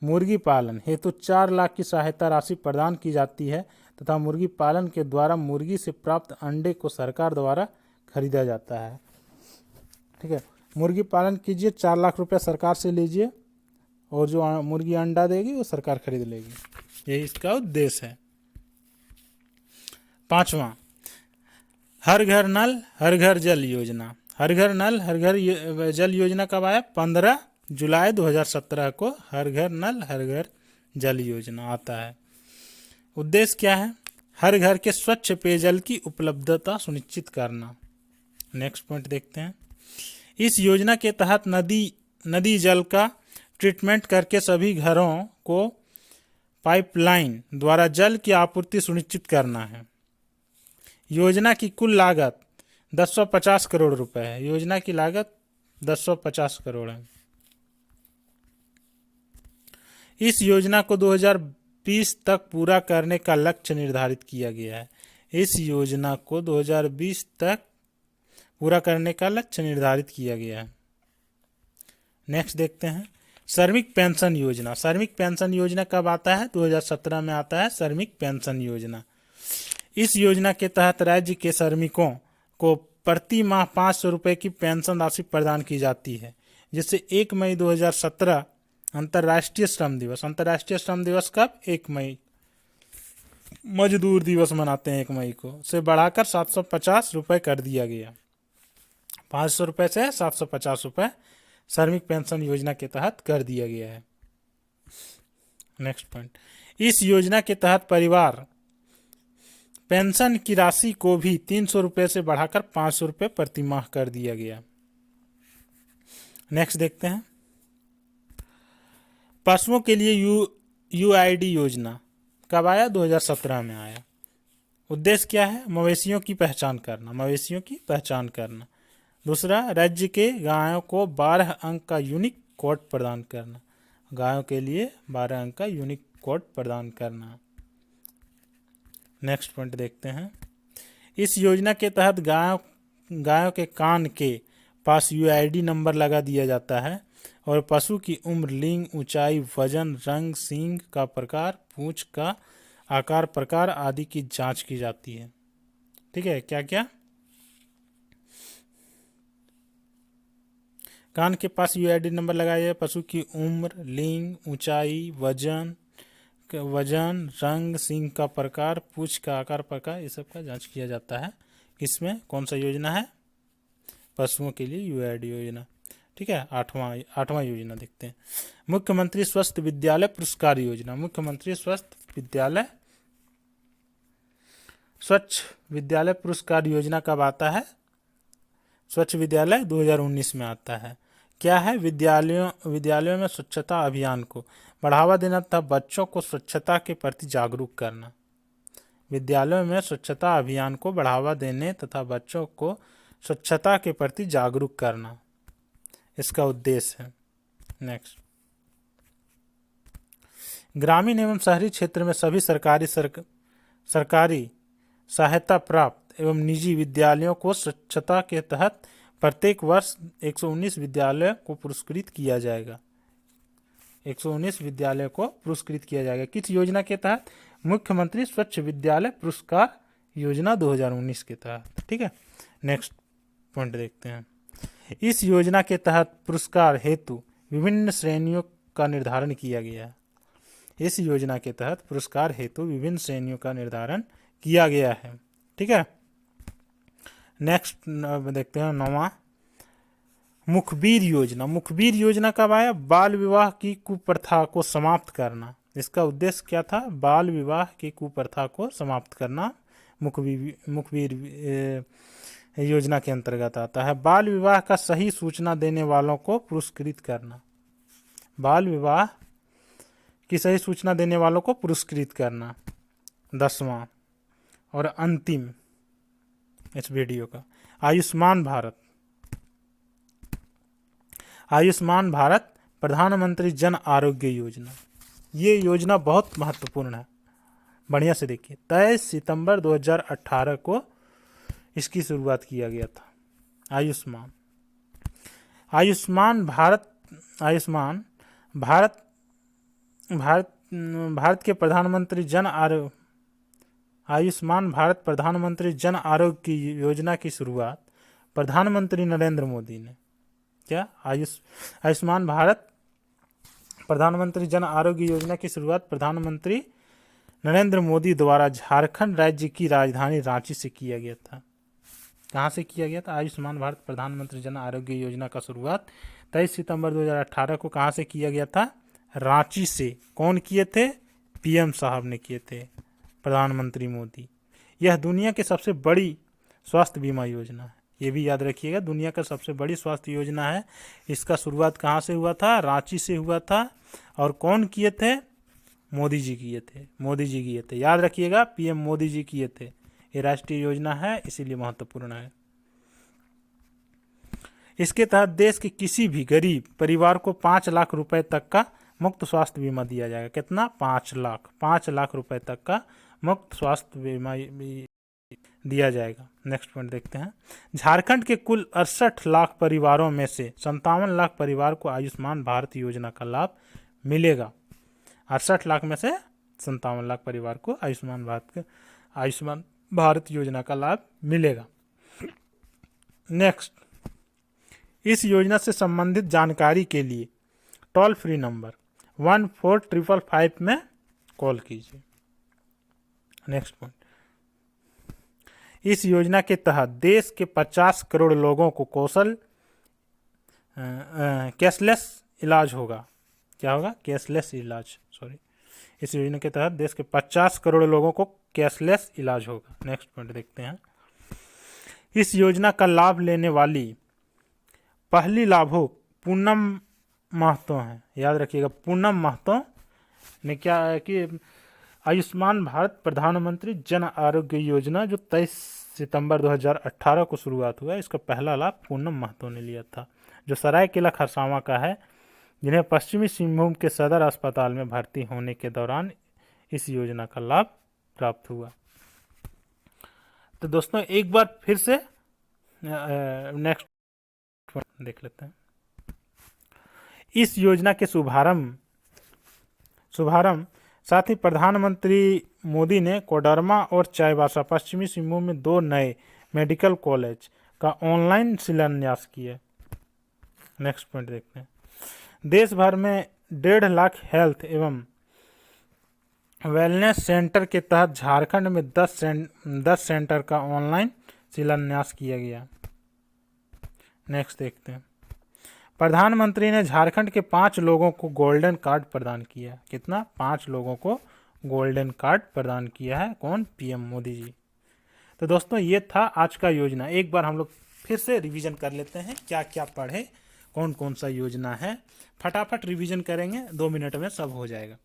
मुर्गी पालन हेतु 4 लाख की सहायता राशि प्रदान की जाती है तथा मुर्गी पालन के द्वारा मुर्गी से प्राप्त अंडे को सरकार द्वारा खरीदा जाता है। ठीक है, मुर्गी पालन कीजिए, 4 लाख रुपया सरकार से लीजिए और जो मुर्गी अंडा देगी वो सरकार खरीद लेगी। यही इसका उद्देश्य है। 5वां, हर घर नल हर घर जल योजना। हर घर नल हर घर जल योजना कब आया? 15 जुलाई 2017 को हर घर नल हर घर जल योजना आता है। उद्देश्य क्या है? हर घर के स्वच्छ पेयजल की उपलब्धता सुनिश्चित करना। नेक्स्ट पॉइंट देखते हैं। इस योजना के तहत नदी जल का ट्रीटमेंट करके सभी घरों को पाइपलाइन द्वारा जल की आपूर्ति सुनिश्चित करना है। योजना की कुल लागत 1050 करोड़ रुपए है। योजना की लागत 1050 करोड़ है। इस योजना को 2020 तक पूरा करने का लक्ष्य निर्धारित किया गया है। इस योजना को 2020 तक पूरा करने का लक्ष्य निर्धारित किया गया है। नेक्स्ट देखते हैं श्रमिक पेंशन योजना। श्रमिक पेंशन योजना कब आता है? 2017 में आता है श्रमिक पेंशन योजना। इस योजना के तहत राज्य के श्रमिकों को प्रति माह 500 रुपये की पेंशन राशि प्रदान की जाती है, जिससे 1 मई 2017 अंतर्राष्ट्रीय श्रम दिवस। अंतर्राष्ट्रीय श्रम दिवस कब? 1 मई। मजदूर दिवस मनाते हैं 1 मई को, से बढ़ाकर 750 रुपये कर दिया गया। 500 रुपये से 750 रुपये श्रमिक पेंशन योजना के तहत कर दिया गया है। नेक्स्ट पॉइंट, इस योजना के तहत परिवार पेंशन की राशि को भी 300 रुपये से बढ़ाकर 500 रुपये प्रति माह कर दिया गया। नेक्स्ट देखते हैं, पशुओं के लिए यूआईडी योजना कब आया? 2017 में आया। उद्देश्य क्या है? मवेशियों की पहचान करना, मवेशियों की पहचान करना। दूसरा, राज्य के गायों को 12 अंक का यूनिक कोड प्रदान करना, गायों के लिए 12 अंक का यूनिक कोड प्रदान करना। नेक्स्ट पॉइंट देखते हैं, इस योजना के तहत गायों के कान के पास यूआईडी नंबर लगा दिया जाता है और पशु की उम्र, लिंग, ऊंचाई, वजन, रंग, सींग का प्रकार, पूंछ का आकार, प्रकार आदि की जांच की जाती है। ठीक है, क्या क्या? कान के पास यूआईडी नंबर लगाया है, पशु की उम्र, लिंग, ऊंचाई, वजन, रंग, सींग का प्रकार, पूंछ का आकार, प्रकार, ये सब का जांच किया जाता है। किसमें? कौन सा योजना है? पशुओं के लिए यूआईडी योजना। ठीक है, आठवां योजना देखते हैं, मुख्यमंत्री स्वस्थ विद्यालय पुरस्कार योजना। मुख्यमंत्री स्वच्छ विद्यालय पुरस्कार योजना कब आता है? स्वच्छ विद्यालय 2019 में आता है। क्या है? विद्यालयों में स्वच्छता अभियान को बढ़ावा देना तथा बच्चों को स्वच्छता के प्रति जागरूक करना। विद्यालयों में स्वच्छता अभियान को बढ़ावा देने तथा बच्चों को स्वच्छता के प्रति जागरूक करना इसका उद्देश्य है। नेक्स्ट, ग्रामीण एवं शहरी क्षेत्र में सभी सरकारी सहायता प्राप्त एवं निजी विद्यालयों को स्वच्छता के तहत प्रत्येक वर्ष 119 विद्यालयों को पुरस्कृत किया जाएगा। 119 विद्यालयों को पुरस्कृत किया जाएगा। किस योजना के तहत? मुख्यमंत्री स्वच्छ विद्यालय पुरस्कार योजना 2019 के तहत। ठीक है, नेक्स्ट पॉइंट देखते हैं, इस योजना के तहत पुरस्कार हेतु विभिन्न श्रेणियों का निर्धारण किया गया है। इस योजना के तहत पुरस्कार हेतु विभिन्न श्रेणियों का निर्धारण किया गया है। ठीक है, नेक्स्ट देखते हैं 9वां, मुखबिर योजना। मुखबिर योजना कब आया? बाल विवाह की कुप्रथा को समाप्त करना। इसका उद्देश्य क्या था? बाल विवाह की कुप्रथा को समाप्त करना मुखबिर योजना के अंतर्गत आता है। बाल विवाह का सही सूचना देने वालों को पुरस्कृत करना। बाल विवाह की सही सूचना देने वालों को पुरस्कृत करना। 10वां और अंतिम इस वीडियो का, आयुष्मान भारत। आयुष्मान भारत प्रधानमंत्री जन आरोग्य योजना। ये योजना बहुत महत्वपूर्ण है, बढ़िया से देखिए। 23 सितंबर 2018 को इसकी शुरुआत किया गया था। आयुष्मान भारत के प्रधानमंत्री आयुष्मान भारत प्रधानमंत्री जन आरोग्य योजना की शुरुआत प्रधानमंत्री नरेंद्र मोदी ने, क्या आयुष्मान भारत प्रधानमंत्री जन आरोग्य योजना की शुरुआत प्रधानमंत्री नरेंद्र मोदी द्वारा झारखंड राज्य की राजधानी रांची से किया गया था। कहाँ से किया गया था? आयुष्मान भारत प्रधानमंत्री जन आरोग्य योजना का शुरुआत 23 सितंबर 2018 को कहाँ से किया गया था? रांची से। कौन किए थे? पीएम साहब ने किए थे, प्रधानमंत्री मोदी। यह दुनिया की सबसे बड़ी स्वास्थ्य बीमा योजना है, ये भी याद रखिएगा, दुनिया का सबसे बड़ी स्वास्थ्य योजना है। इसका शुरुआत कहाँ से हुआ था? रांची से हुआ था। और कौन किए थे? मोदी जी किए थे। याद रखिएगा, पीएम मोदी जी किए थे। ये राष्ट्रीय योजना है, इसीलिए महत्वपूर्ण है। इसके तहत देश के किसी भी गरीब परिवार को 5 लाख रुपए तक का मुफ्त स्वास्थ्य बीमा दिया जाएगा। कितना? 5 लाख रुपए तक का मुफ्त स्वास्थ्य बीमा दिया जाएगा। नेक्स्ट पॉइंट देखते हैं, झारखंड के कुल 68 लाख परिवारों में से 57 लाख परिवार को आयुष्मान भारत योजना का लाभ मिलेगा। 68 लाख में से 57 लाख परिवार को आयुष्मान भारत योजना का लाभ मिलेगा। नेक्स्ट, इस योजना से संबंधित जानकारी के लिए टोल फ्री नंबर 14555 में कॉल कीजिए। नेक्स्ट पॉइंट, इस योजना के तहत देश के 50 करोड़ लोगों को कौशल कैशलेस इलाज होगा। क्या होगा? कैशलेस इलाज, सॉरी। इस योजना के तहत देश के 50 करोड़ लोगों को कैशलेस इलाज होगा। नेक्स्ट पॉइंट देखते हैं। इस योजना का लाभ लेने वाली पहली लाभुक पूनम महतो हैं। याद रखिएगा, पूनम महतो ने क्या कि आयुष्मान भारत प्रधानमंत्री जन आरोग्य योजना जो 23 सितंबर 2018 को शुरुआत हुआ है, इसका पहला लाभ पूनम महतो ने लिया था, जो सरायकेला खरसावां का है, जिन्हें पश्चिमी सिंहभूम के सदर अस्पताल में भर्ती होने के दौरान इस योजना का लाभ प्राप्त हुआ। तो दोस्तों एक बार फिर से नेक्स्ट देख लेते हैं। इस योजना के शुभारंभ साथ ही प्रधानमंत्री मोदी ने कोडरमा और चाईबासा पश्चिमी सिंहभूम में 2 नए मेडिकल कॉलेज का ऑनलाइन शिलान्यास किया। नेक्स्ट पॉइंट देखते हैं। देश भर में 1.5 लाख हेल्थ एवं वेलनेस सेंटर के तहत झारखंड में 10 सेंटर का ऑनलाइन शिलान्यास किया गया। नेक्स्ट देखते हैं। प्रधानमंत्री ने झारखंड के 5 लोगों को गोल्डन कार्ड प्रदान किया। कितना? 5 लोगों को गोल्डन कार्ड प्रदान किया है। कौन? पीएम मोदी जी। तो दोस्तों ये था आज का योजना। एक बार हम लोग फिर से रिवीजन कर लेते हैं, क्या क्या पढ़े, कौन कौन सा योजना है। फटाफट रिवीजन करेंगे, 2 मिनट में सब हो जाएगा।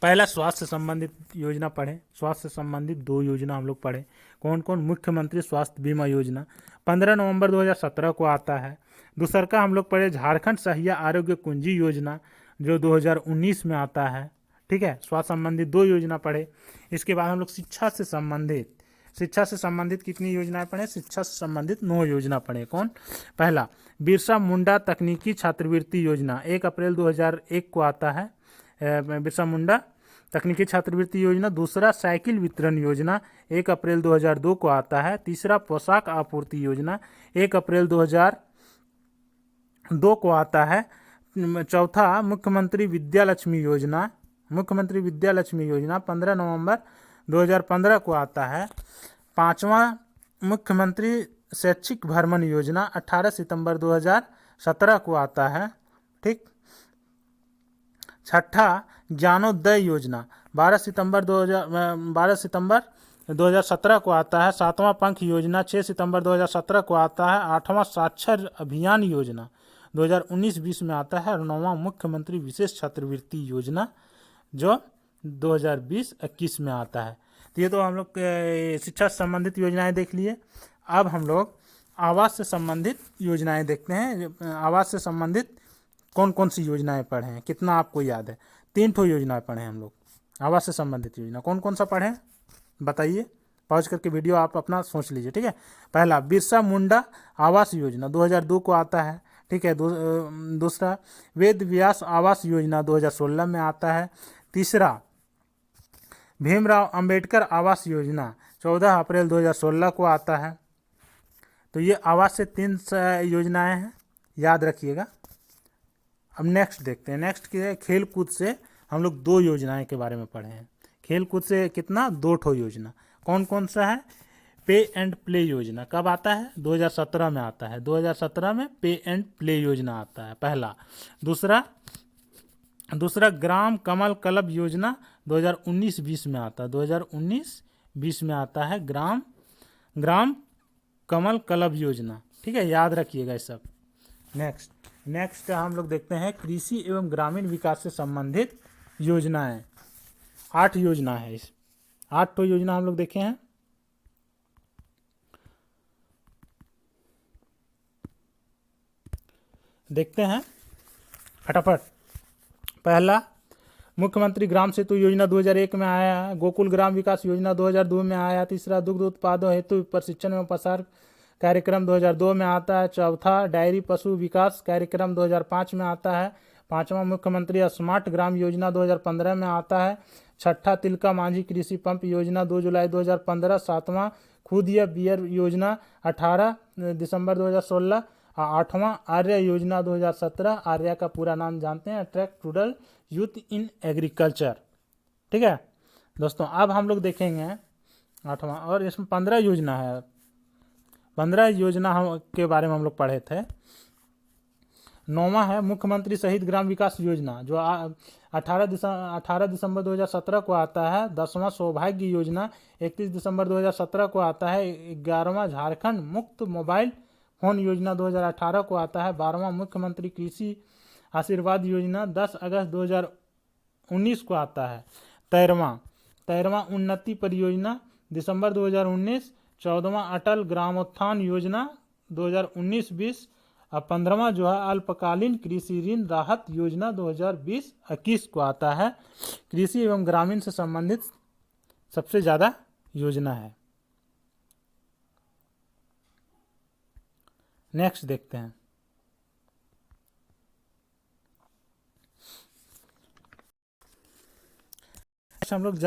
पहला स्वास्थ्य से संबंधित योजना पढ़े। स्वास्थ्य से संबंधित 2 योजना हम लोग पढ़े। कौन कौन? मुख्यमंत्री स्वास्थ्य बीमा योजना 15 नवंबर 2017 को आता है। दूसरा का हम लोग पढ़े झारखंड सहिया आरोग्य कुंजी योजना जो 2019 में आता है। ठीक है, स्वास्थ्य संबंधित 2 योजना पढ़े। इसके बाद हम लोग शिक्षा से संबंधित कितनी योजनाएं पढ़े? शिक्षा से संबंधित 9 योजना पढ़े। कौन? पहला बिरसा मुंडा तकनीकी छात्रवृत्ति योजना 1 अप्रैल 2001 को आता है, बिरसा मुंडा तकनीकी छात्रवृत्ति योजना। दूसरा साइकिल वितरण योजना 1 अप्रैल 2002 को आता है। तीसरा पोशाक आपूर्ति योजना 1 अप्रैल 2002 को आता है। चौथा मुख्यमंत्री विद्यालक्ष्मी योजना 15 नवंबर 2015 को आता है। पांचवा मुख्यमंत्री शैक्षिक भ्रमण योजना 18 सितंबर 2017 को आता है। ठीक। छठा ज्ञानोदय योजना 12 सितंबर 2017 को आता है। 7वां पंख योजना 6 सितंबर 2017 को आता है। 8वां साक्षर अभियान योजना 2019-20 में आता है। और 9वां मुख्यमंत्री विशेष छात्रवृत्ति योजना जो 2020-21 में आता है। तो ये तो हम लोग शिक्षा से संबंधित योजनाएं देख लिए। अब हम लोग आवास से संबंधित योजनाएं देखते हैं। आवास से संबंधित कौन कौन सी योजनाएं पढ़े हैं, कितना आपको याद है? 3 ठो योजनाएं पढ़े हैं हम लोग। आवास से संबंधित योजना कौन कौन सा पढ़े बताइए, पॉज करके वीडियो आप अपना सोच लीजिए। ठीक है, पहला बिरसा मुंडा आवास योजना 2002 को आता है। ठीक है, दूसरा वेद व्यास आवास योजना 2016 में आता है। तीसरा भीमराव अंबेडकर आवास योजना 14 अप्रैल 2016 को आता है। तो ये आवास से 3 योजनाएं हैं, याद रखिएगा। अब नेक्स्ट देखते हैं। नेक्स्ट क्या है? खेल कूद से हम लोग 2 योजनाएं के बारे में पढ़े हैं। खेल कूद से कितना? 2 ठो योजना। कौन कौन सा है? पे एंड प्ले योजना कब आता है? 2017 में आता है। 2017 में पे एंड प्ले योजना आता है पहला। दूसरा ग्राम कमल क्लब योजना 2019-20 में आता है। 2019-20 में आता है ग्राम कमल क्लब योजना। ठीक है, याद रखिएगा ये सब। नेक्स्ट हम लोग देखते हैं कृषि एवं ग्रामीण विकास से संबंधित योजनाएं। 8 योजना है। इस 8 तो योजना हम लोग देखे हैं। देखते हैं फटाफट। पहला मुख्यमंत्री ग्राम सेतु योजना 2001 में आया है। गोकुल ग्राम विकास योजना 2002 में आया। तीसरा दुग्ध उत्पादों हेतु प्रशिक्षण एवं प्रसार कार्यक्रम 2002 में आता है। चौथा डेयरी पशु विकास कार्यक्रम 2005 में आता है। 5वां मुख्यमंत्री स्मार्ट ग्राम योजना 2015 में आता है। 6ठा तिलका मांझी कृषि पंप योजना 2 जुलाई 2015। 7वां खुद या बियर योजना 18 दिसंबर 2016। 8वां आर्या योजना 2017। आर्या का पूरा नाम जानते हैं, attract rural youth in agriculture. ठीक है दोस्तों, अब हम लोग देखेंगे 8वां, और इसमें 15 योजना है। 15 योजना हम के बारे में हम लोग पढ़े थे। 9वां है मुख्यमंत्री शहीद ग्राम विकास योजना जो 18 दिसंबर 2017 को आता है। 10वां सौभाग्य योजना 31 दिसंबर 2017 को आता है। 11वां झारखंड मुक्त मोबाइल फोन योजना 2018 को आता है। 12वां मुख्यमंत्री कृषि आशीर्वाद योजना 10 अगस्त 2019 को आता है। 13वां उन्नति परियोजना दिसंबर 2019। 14वां अटल ग्रामोत्थान योजना 2019-20। और 15वां जो है अल्पकालीन कृषि ऋण राहत योजना 2020-21 को आता है। कृषि एवं ग्रामीण से संबंधित सबसे ज़्यादा योजना है। नेक्स्ट देखते हैं। हम लोग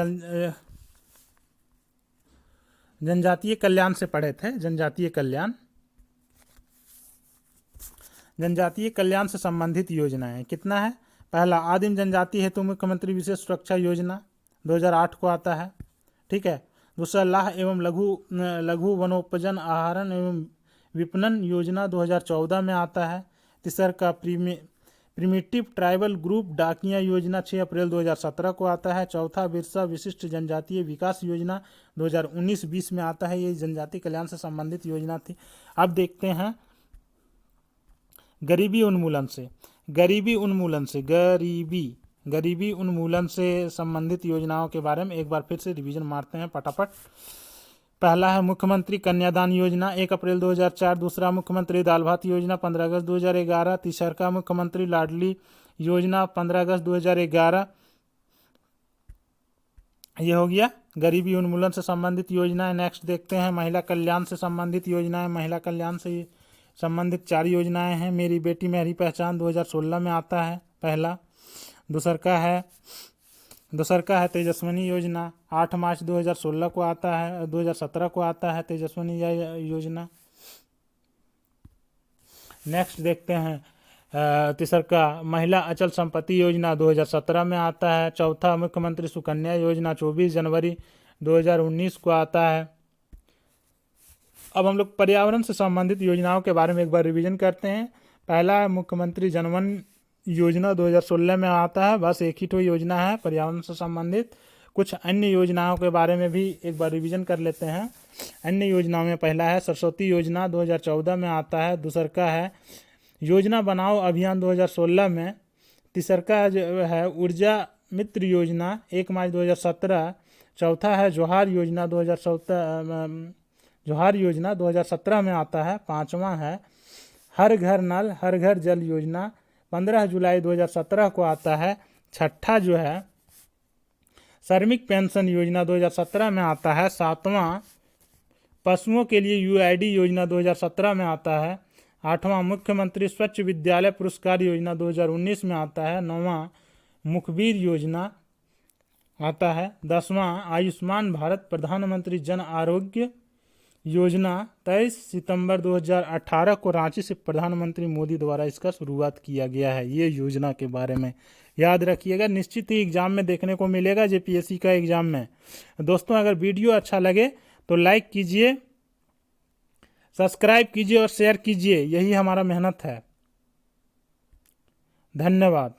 जनजातीय कल्याण से पढ़े थे। जनजातीय कल्याण से संबंधित योजनाएं कितना है। पहला आदिम जनजाति हेतु मुख्यमंत्री विशेष सुरक्षा योजना 2008 को आता है। ठीक है। दूसरा लाह एवं लघु वनोपजन आहरण एवं विपणन योजना 2014 में आता है। तीसरा का प्रिमिटिव ट्राइबल ग्रुप डाकिया योजना 6 अप्रैल 2017 को आता है। चौथा बिरसा विशिष्ट जनजातीय विकास योजना 2019-20 में आता है। ये जनजाति कल्याण से संबंधित योजना थी। अब देखते हैं गरीबी उन्मूलन से संबंधित योजनाओं के बारे में एक बार फिर से रिवीजन मारते हैं फटाफट। पहला है मुख्यमंत्री कन्यादान योजना 1 अप्रैल 2004। दूसरा मुख्यमंत्री दाल भात योजना 15 अगस्त 2011। तीसरा मुख्यमंत्री लाडली योजना 15 अगस्त 2011। ये हो गया गरीबी उन्मूलन से संबंधित योजनाएं। नेक्स्ट देखते हैं महिला कल्याण से संबंधित योजनाएं। महिला कल्याण से संबंधित 4 योजनाएं हैं। मेरी बेटी मेरी पहचान 2016 में आता है पहला। दूसरा का है तेजस्विनी योजना 8 मार्च 2016 को आता है 2017 को आता है तेजस्विनी योजना। नेक्स्ट देखते हैं तीसरा का महिला अचल संपत्ति योजना 2017 में आता है। चौथा मुख्यमंत्री सुकन्या योजना 24 जनवरी 2019 को आता है। अब हम लोग पर्यावरण से संबंधित योजनाओं के बारे में एक बार रिवीजन करते हैं। पहला है मुख्यमंत्री जनवन योजना 2016 में आता है। बस एक ही तो योजना है पर्यावरण से संबंधित। कुछ अन्य योजनाओं के बारे में भी एक बार रिवीजन कर लेते हैं। अन्य योजनाओं में पहला है सरस्वती योजना 2014 में आता है। दूसरा का है योजना बनाओ अभियान 2016 में। तीसरा का जो है ऊर्जा मित्र योजना 1 मार्च 2017। चौथा है जोहार योजना 2017 में आता है। 5वां है हर घर नल हर घर जल योजना 15 जुलाई 2017 को आता है। 6ठा जो है श्रमिक पेंशन योजना 2017 में आता है। 7वां पशुओं के लिए UID योजना 2017 में आता है। 8वां मुख्यमंत्री स्वच्छ विद्यालय पुरस्कार योजना 2019 में आता है। 9वां मुखबिर योजना आता है। 10वां आयुष्मान भारत प्रधानमंत्री जन आरोग्य योजना 23 सितंबर 2018 को रांची से प्रधानमंत्री मोदी द्वारा इसका शुरुआत किया गया है। ये योजना के बारे में याद रखिएगा, निश्चित ही एग्जाम में देखने को मिलेगा JPSC का एग्जाम में। दोस्तों अगर वीडियो अच्छा लगे तो लाइक कीजिए, सब्सक्राइब कीजिए और शेयर कीजिए, यही हमारा मेहनत है। धन्यवाद।